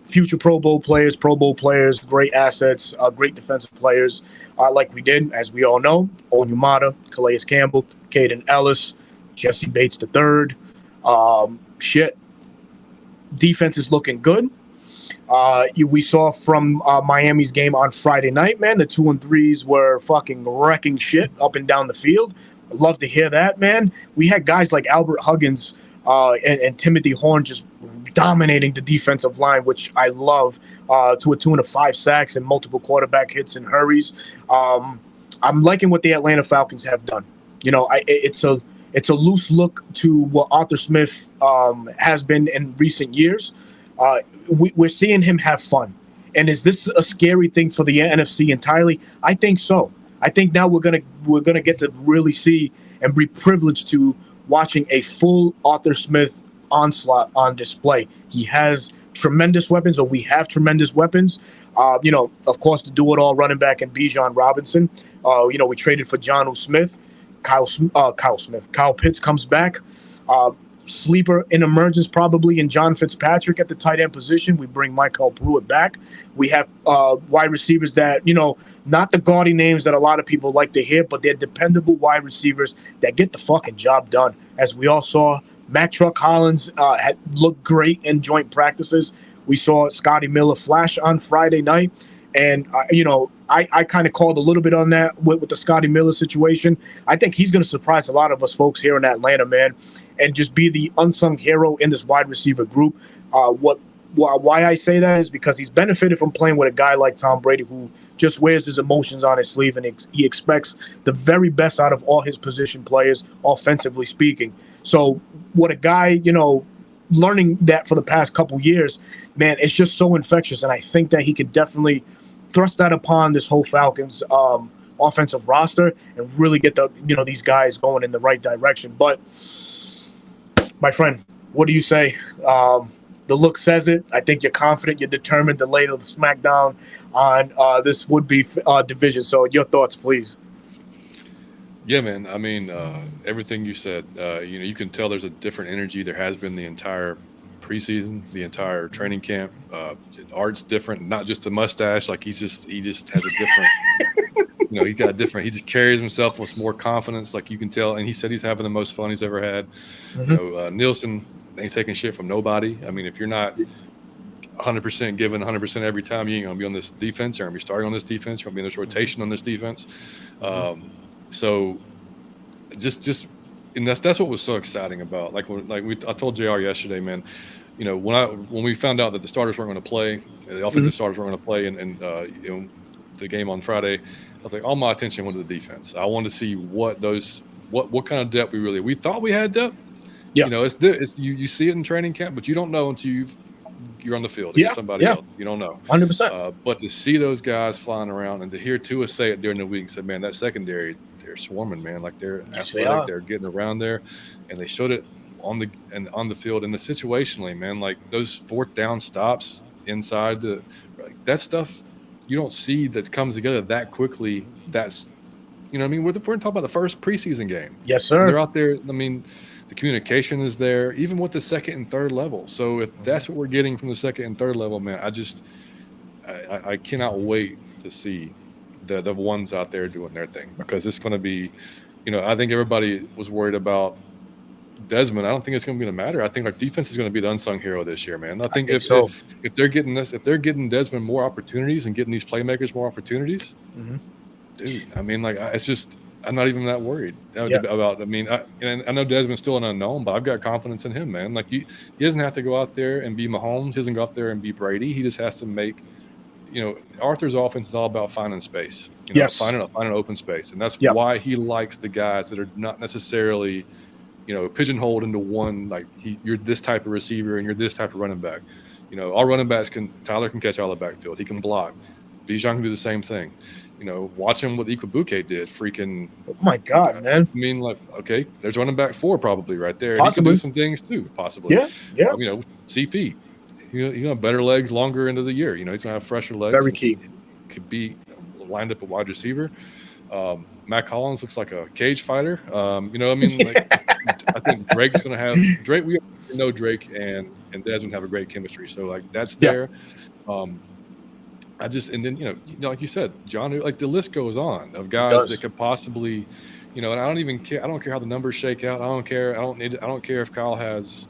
future Pro Bowl players, great assets, great defensive players, like we did, as we all know, Onyemata, Calais Campbell, Caden Ellis, Jesse Bates III. Defense is looking good. We saw from Miami's game on Friday night, man, the 2-3s were fucking wrecking shit up and down the field. I'd love to hear that, man. We had guys like Albert Huggins and Timothy Horn just dominating the defensive line, which I love, to a tune of 5 sacks and multiple quarterback hits and hurries. I'm liking what the Atlanta Falcons have done. It's a loose look to what Arthur Smith has been in recent years. We're seeing him have fun. And is this a scary thing for the NFC entirely? I think so. I think now we're gonna get to really see and be privileged to watching a full Arthur Smith onslaught on display. He has tremendous weapons, or we have tremendous weapons. Of course, the do-it-all running back in Bijan Robinson. We traded for Jonnu Smith. Kyle Pitts comes back. Sleeper in emergence probably in John Fitzpatrick at the tight end position. We bring Michael Pruitt back. We have wide receivers that, not the gaudy names that a lot of people like to hear, but they're dependable wide receivers that get the fucking job done. As we all saw, Matt Truck Hollins had looked great in joint practices. We saw Scotty Miller flash on Friday night. And, I kind of called a little bit on that with the Scotty Miller situation. I think he's going to surprise a lot of us folks here in Atlanta, man, and just be the unsung hero in this wide receiver group. Why I say that is because he's benefited from playing with a guy like Tom Brady, who just wears his emotions on his sleeve, and he expects the very best out of all his position players, offensively speaking. So what a guy, learning that for the past couple years, man, it's just so infectious. And I think that he could definitely thrust that upon this whole Falcons offensive roster and really get these guys going in the right direction. But my friend, what do you say? The look says it. I think you're confident, you're determined to lay the smackdown on this would-be division. So your thoughts, please. Yeah, man. I mean, everything you said, you can tell there's a different energy. There has been the entire preseason, the entire training camp. Art's different, not just the mustache. Like he just has a different, he's got a different. He just carries himself with more confidence, like you can tell. And he said he's having the most fun he's ever had. Nielsen ain't taking shit from nobody. I mean, if you're not 100% given 100% every time, you ain't gonna be on this defense. You're gonna be starting on this defense. You're gonna be in this rotation on this defense. So just and that's what was so exciting about. I told JR yesterday, man. When we found out that the starters weren't going to play, the offensive starters weren't going to play, and the game on Friday, I was like, all my attention went to the defense. I wanted to see what kind of depth we thought we had depth. Yeah. It's you see it in training camp, but you don't know until you're on the field against somebody else. You don't know. 100%. But to see those guys flying around and to hear Tua say it during the week, said, man, that secondary, they're swarming, man. Like they're athletic, they're getting around there, and they showed it on the field and the situationally, man. Like those fourth down stops inside that stuff you don't see that comes together that quickly. That's what I mean. We're talking about the first preseason game. Yes, sir. And they're out there. I mean, the communication is there, even with the second and third level. So if that's what we're getting from the second and third level, man, I cannot wait to see the ones out there doing their thing, because it's going to be, I think everybody was worried about Desmond. I don't think it's going to be the matter. I think our defense is going to be the unsung hero this year, man. I think if they're getting Desmond more opportunities and getting these playmakers more opportunities, dude, I mean, like it's just. I'm not even that worried about. I mean, I know Desmond's still an unknown, but I've got confidence in him, man. Like he doesn't have to go out there and be Mahomes. He doesn't go out there and be Brady. He just has to make. Arthur's offense is all about finding space. Finding an open space, and that's why he likes the guys that are not necessarily, pigeonholed into one. Like you're this type of receiver and you're this type of running back. Our running backs Tyler can catch out of the backfield. He can block. Bijan can do the same thing. Watch him what Ikwebuike did. Freaking! Oh my God, man! I mean, like, okay, there's running back 4 probably right there. Possibly. He can do some things too, possibly. Yeah. CP. He's gonna have better legs longer into the year. He's gonna have fresher legs. Very key. Could be lined up a wide receiver. Matt Collins looks like a cage fighter. I mean, like, I think Drake's gonna have Drake. We know Drake and Desmond have a great chemistry, so like that's there. And then like you said, John, like the list goes on of guys that could possibly, and I don't even care. I don't care how the numbers shake out. I don't care. I don't care if Kyle has,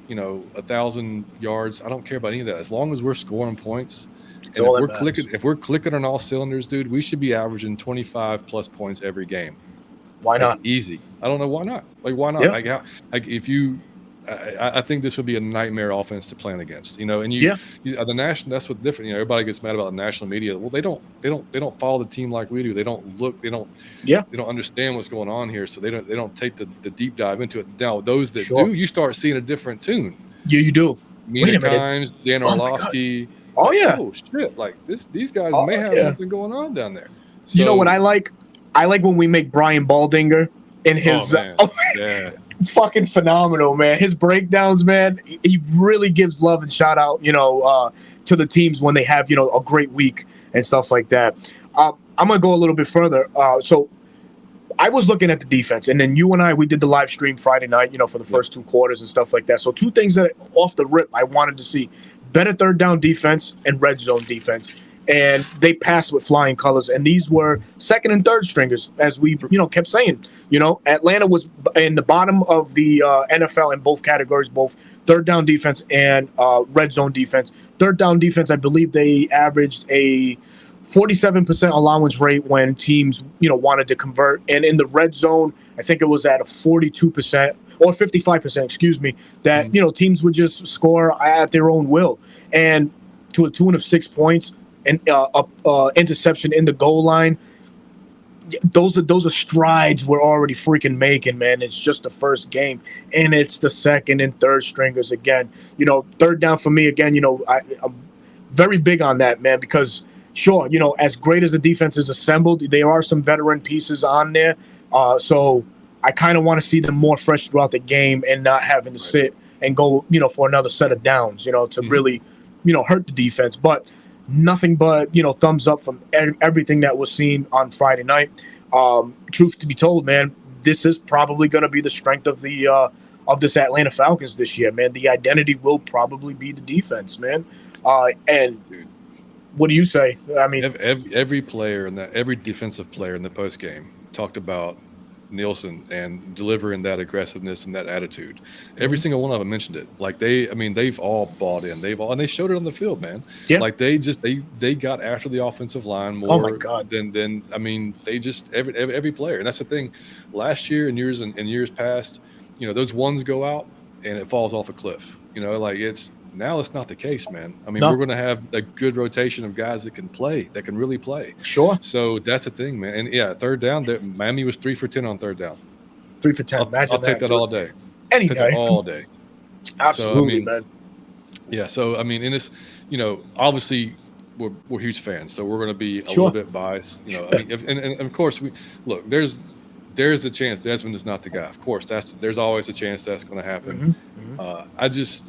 1,000 yards. I don't care about any of that. As long as we're scoring points, and if we're clicking on all cylinders, dude, we should be averaging 25 plus points every game. Why not? Easy. I don't know why not. Like why not? Yeah. Like if you. I think this would be a nightmare offense to plan against, and the national. That's what's different. Everybody gets mad about the national media. Well, they don't follow the team like we do. They don't look. They don't understand what's going on here. So they don't take the deep dive into it. Now those that do, you start seeing a different tune. Yeah, you do. Mina Kimes, Dan Orlovsky. Oh yeah. Oh shit! Like these guys may have something going on down there. So, you know what I like? I like when we make Brian Baldinger in his. Fucking phenomenal, man. His breakdowns, man, he really gives love and shout out, to the teams when they have, a great week and stuff like that. I'm going to go a little bit further. So I was looking at the defense, and then you and we did the live stream Friday night, for the first 2 quarters and stuff like that. So 2 things that off the rip I wanted to see: better third down defense and red zone defense. And they passed with flying colors. And these were second and third stringers, as we, kept saying. Atlanta was in the bottom of the NFL in both categories, both third down defense and red zone defense. Third down defense, I believe they averaged a 47% allowance rate when teams, wanted to convert. And in the red zone, I think it was at a 42% or 55%, excuse me, that, teams would just score at their own will. And to a tune of 6 points. And interception in the goal line. Those are strides we're already freaking making, man. It's just the first game, and it's the second and third stringers again. Third down for me again. I'm very big on that, man, because sure, as great as the defense is assembled, there are some veteran pieces on there. So I kind of want to see them more fresh throughout the game and not having to sit and go, for another set of downs, to really, hurt the defense, but. Nothing but, thumbs up from everything that was seen on Friday night. Truth to be told, man, this is probably going to be the strength of the of this Atlanta Falcons this year, man. The identity will probably be the defense, man. And What do you say? I mean, every player and every defensive player in the post game talked about Nielsen and delivering that aggressiveness and that attitude. Every single one of them mentioned it. Like they've all bought in. And they showed it on the field, man. Yeah. Like they got after the offensive line more. Oh my God. Than they just every player. And that's the thing. Last year and years past, those ones go out and it falls off a cliff. Like it's not the case, man. I mean, we're going to have a good rotation of guys that can really play. Sure. So that's the thing, man. And yeah, third down, Miami was 3 for 10 on third down. 3 for 10. I'll take that all day. Any day. All day. Absolutely, man. Yeah. So, and it's, obviously we're huge fans, so we're going to be a little bit biased. And of course, there's a chance Desmond is not the guy. Of course, there's always a chance that's going to happen. I just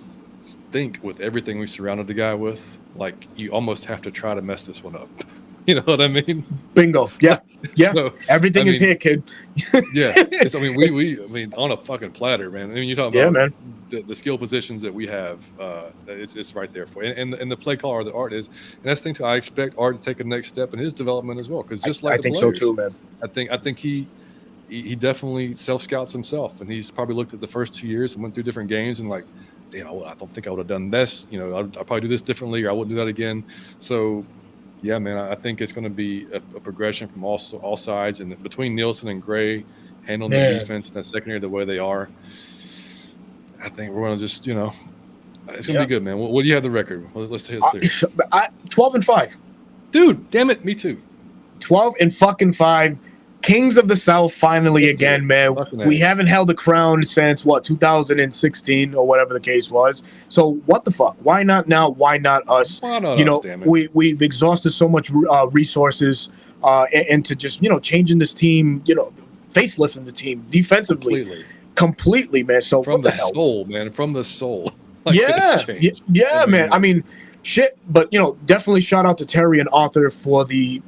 think with everything we surrounded the guy with, like you almost have to try to mess this one up. You know what I mean? Bingo. Yeah. Yeah. So, everything is here, kid. Yeah. We on a fucking platter, man. I mean, you're talking about the skill positions that we have. It's right there for you. And the play caller, the Art is, and that's the thing too. I expect Art to take a next step in his development as well. Because just like I think players, so too, man. I think he definitely self-scouts himself, and he's probably looked at the first 2 years and went through different games and like, damn, I don't think I would have done this. I'll probably do this differently, or I wouldn't do that again. So, yeah, man, I think it's going to be a progression from all sides, and between Nielsen and Gray handling the defense and the secondary the way they are, I think we're going to just, it's going to be good, man. What do you have the record? Let's hit it. 12-5. Dude, damn it, me too. 12-5. Kings of the South finally again, man. We haven't held the crown since 2016 or whatever the case was. So what the fuck? Why not now? Why not us? Why not us, damn it? We've exhausted so much resources into just changing this team, facelifting the team defensively, completely, man. So from the soul, man, from the soul. Like yeah, man. I mean, shit. But definitely shout out to Terry and Arthur for the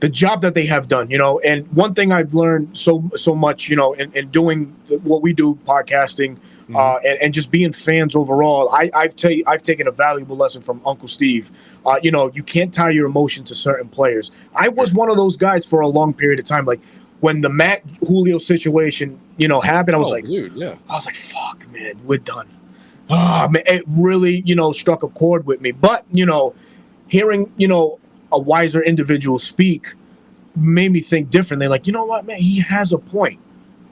the job that they have done, and one thing I've learned so much, in doing what we do, podcasting, and just being fans overall, I've taken a valuable lesson from Uncle Steve. You can't tie your emotion to certain players. I was one of those guys for a long period of time. Like when the Matt Julio situation, happened, I was I was like, fuck, man, we're done. Oh, man, it really, struck a chord with me. But, hearing, a wiser individual speak made me think differently. Like, you know what, man, he has a point.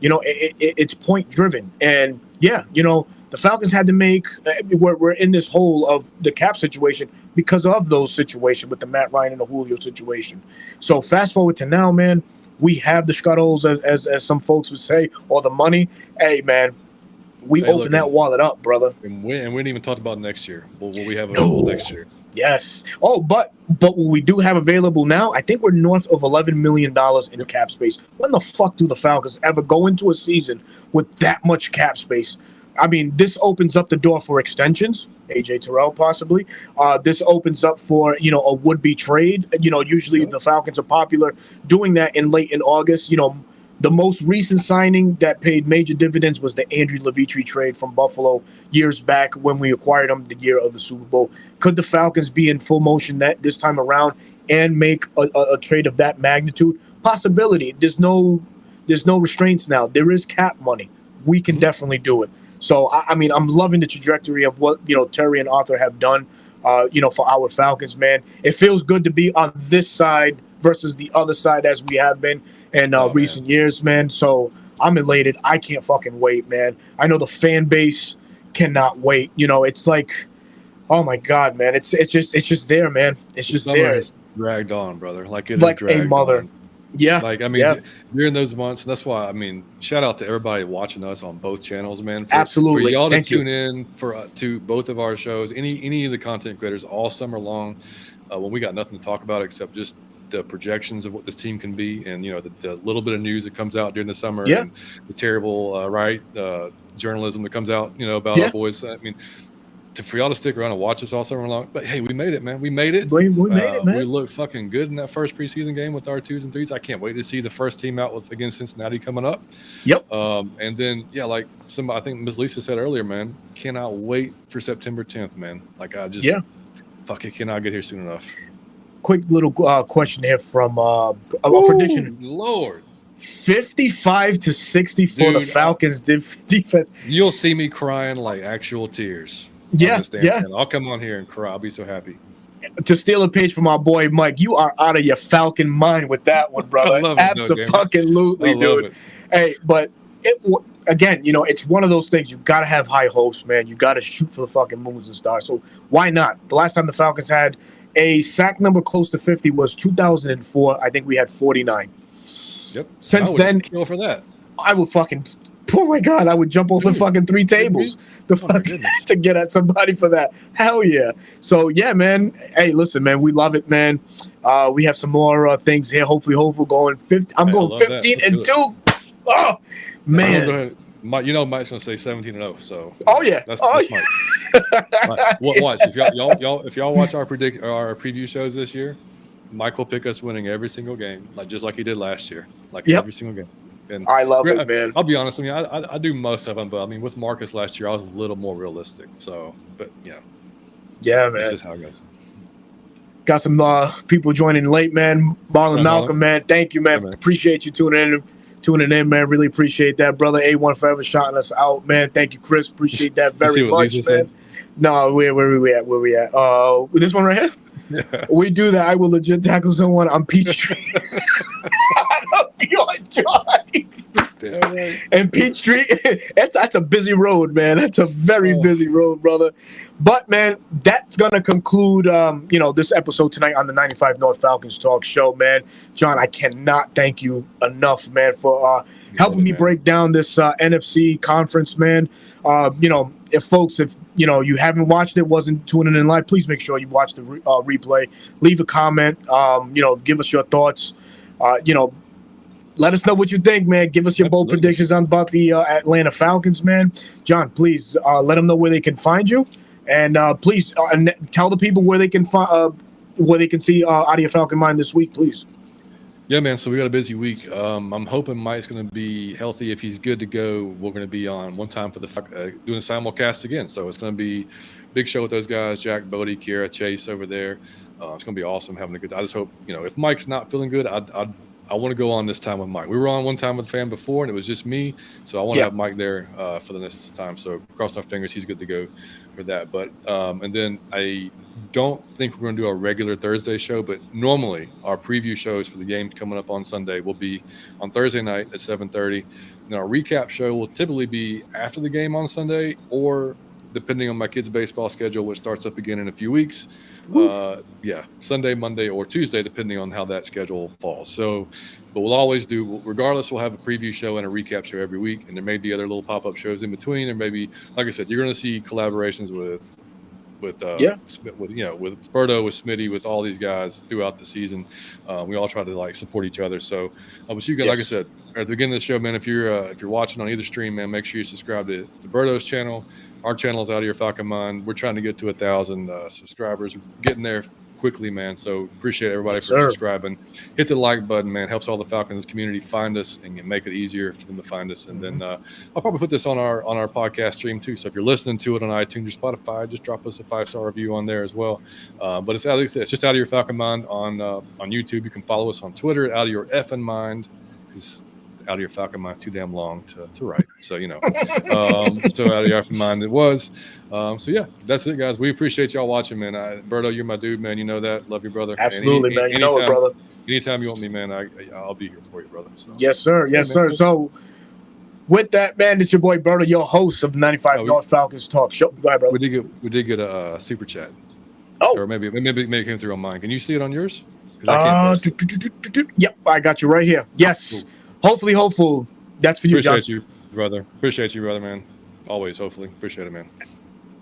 It's point driven. And the Falcons had to make we're in this hole of the cap situation because of those situations with the Matt Ryan and the Julio situation. So fast forward to now, man, we have the scuttles, as some folks would say, or the money. Hey, man, we open that wallet up, brother. And we didn't even talk about next year. Will we have available next year? Yes. Oh, but what we do have available now, I think we're north of $11 million in cap space. When the fuck do the Falcons ever go into a season with that much cap space? I mean, this opens up the door for extensions, AJ Terrell possibly. This opens up for, a would-be trade. Usually the Falcons are popular doing that late in August. The most recent signing that paid major dividends was the Andrew Levitri trade from Buffalo years back when we acquired him the year of the Super Bowl. Could the Falcons be in full motion this time around and make a trade of that magnitude? Possibility. There's no restraints now. There is cap money. We can definitely do it. So, I mean, I'm loving the trajectory of what, Terry and Arthur have done, for our Falcons, man. It feels good to be on this side versus the other side as we have been in recent years, man. So I'm elated. I can't fucking wait, man. I know the fan base cannot wait. It's like, oh my God, man. It's just there, man. It's just there. It's dragged on, brother. Like a mother. On. Yeah. Like, I mean, during those months, that's why, I mean, shout out to everybody watching us on both channels, man. Absolutely. For y'all to tune in to both of our shows, any of the content creators all summer long, when we got nothing to talk about except just the projections of what this team can be, and the little bit of news that comes out during the summer, and the terrible journalism that comes out about our boys. I mean, for y'all to stick around and watch us all summer long, but hey, we made it, man. We made it. We made it, man. We looked fucking good in that first preseason game with our 2s and 3s. I can't wait to see the first team out against Cincinnati coming up. Yep. And then like I think Ms. Lisa said earlier, man, cannot wait for September 10th, man. Like fuck, it cannot get here soon enough. Quick little question here from a prediction. Lord. 55-60 for the Falcons defense. You'll see me crying like actual tears. Yeah. I'll come on here and cry. I'll be so happy. To steal a page from our boy Mike, you are out of your Falcon mind with that one, brother. Absolutely, dude. It. Hey, but again, it's one of those things. You got to have high hopes, man. You got to shoot for the fucking moons and stars. So why not? The last time the Falcons had a sack number close to 50 was 2004. I think we had 49. Yep. Since then, kill for that. I would fucking. Oh my god! I would jump over fucking 3 tables to get at somebody for that. Hell yeah! So yeah, man. Hey, listen, man. We love it, man. We have some more things here. Hopefully, going 50. I'm going 15-2. Oh man. Mike, Mike's gonna say 17-0. So. Oh yeah. That's Mike. Watch if y'all watch our preview shows this year, Mike will pick us winning every single game, just like he did last year, every single game. And I love it, man. I'll be honest. I mean, I do most of them, but I mean, with Marcus last year, I was a little more realistic. So, but yeah, man, that's just how it goes. Got some people joining late, man. Marlon Malcolm, man. Thank you, man. Appreciate you tuning in, man. Really appreciate that, brother. A1 forever shouting us out, man. Thank you, Chris. Appreciate that very much, man. Said? No, where we at? This one right here. Yeah. We do that. I will legit tackle someone on Peachtree. And Peachtree, that's a busy road, man. That's a very busy road, brother. But man, that's gonna conclude this episode tonight on the 95 North Falcons Talk Show, man. John, I cannot thank you enough, man, for helping me break down this NFC conference, man. If you haven't watched it, wasn't tuning in live, please make sure you watch the replay. Leave a comment. Give us your thoughts. Let us know what you think, man. Give us your bold predictions about the Atlanta Falcons, man. John, please let them know where they can find you, and please tell the people where they can see Out of Your Falcon Mind this week, please. Yeah, man. So we got a busy week. I'm hoping Mike's going to be healthy. If he's good to go, we're going to be on one time for doing a simulcast again. So it's going to be a big show with those guys, Jack, Bodie, Kiera, Chase over there. It's going to be awesome having a good time. I just hope, if Mike's not feeling good, I want to go on this time with Mike. We were on one time with the fan before, and it was just me. So I want to have Mike there for the next time. So cross our fingers, he's good to go for that. But and then I don't think we're going to do a regular Thursday show, but normally our preview shows for the games coming up on Sunday will be on Thursday night at 7:30. And our recap show will typically be after the game on Sunday, or depending on my kids' baseball schedule, which starts up again in a few weeks. Sunday, Monday, or Tuesday, depending on how that schedule falls. So, but we'll always regardless, we'll have a preview show and a recap show every week, and there may be other little pop-up shows in between, and maybe, like I said, you're going to see collaborations with Berto, with Smitty, with all these guys throughout the season. We all try to support each other. So, but you guys, like I said at the beginning of the show, man, if you're watching on either stream, man, make sure you subscribe to Berto's channel. Our channel is Out of Your Falcon Mind. We're trying to get to 1,000 subscribers. We're getting there quickly, man. So appreciate everybody for subscribing. Hit the like button, man. Helps all the Falcons community find us and make it easier for them to find us. And then I'll probably put this on our podcast stream too. So if you're listening to it on iTunes or Spotify, just drop us a 5-star review on there as well. But it's just Out of Your Falcon Mind on YouTube. You can follow us on Twitter at Out of Your Effing Mind. Out of Your Falcon Mind too damn long to write. So, so Out of Your Effing Mind it was. So yeah, that's it, guys. We appreciate y'all watching, man. Berto, you're my dude, man. You know that. Love you, brother. Absolutely, man. You know it, brother. Anytime you want me, man, I'll be here for you, brother. So. Yes, sir. Yes, sir. So with that, man, this is your boy Berto, your host of the 95 North Falcons Talk Show. Go ahead, brother. We did get a super chat. Oh, or maybe it came through on mine. Can you see it on yours? Yep, I got you right here. Yes. Cool. Hopefully, that's for you, Appreciate you, brother. Appreciate you, brother, man. Always, hopefully. Appreciate it, man.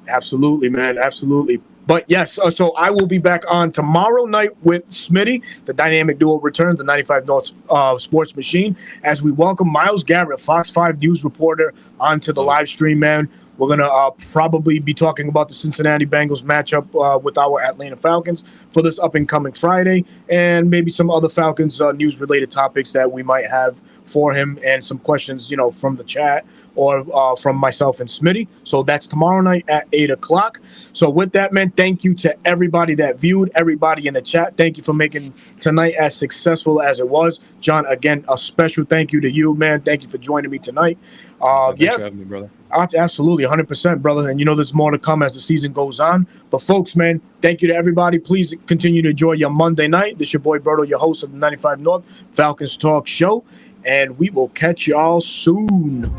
Absolutely, man. Absolutely. But yes, so I will be back on tomorrow night with Smitty. The dynamic duo returns, the 95 North Sports Machine, as we welcome Miles Garrett, Fox 5 News reporter, onto the live stream, man. We're going to probably be talking about the Cincinnati Bengals matchup with our Atlanta Falcons for this up-and-coming Friday, and maybe some other Falcons news-related topics that we might have for him, and some questions, from the chat or from myself and Smitty. So that's tomorrow night at 8 o'clock. So with that, man, thank you to everybody that viewed, everybody in the chat. Thank you for making tonight as successful as it was. John, again, a special thank you to you, man. Thank you for joining me tonight. Thanks for having me, brother. Absolutely, 100%, brother. And there's more to come as the season goes on. But folks, man, thank you to everybody. Please continue to enjoy your Monday night. This is your boy Berto, your host of the 95 North Falcons Talk Show. And we will catch y'all soon.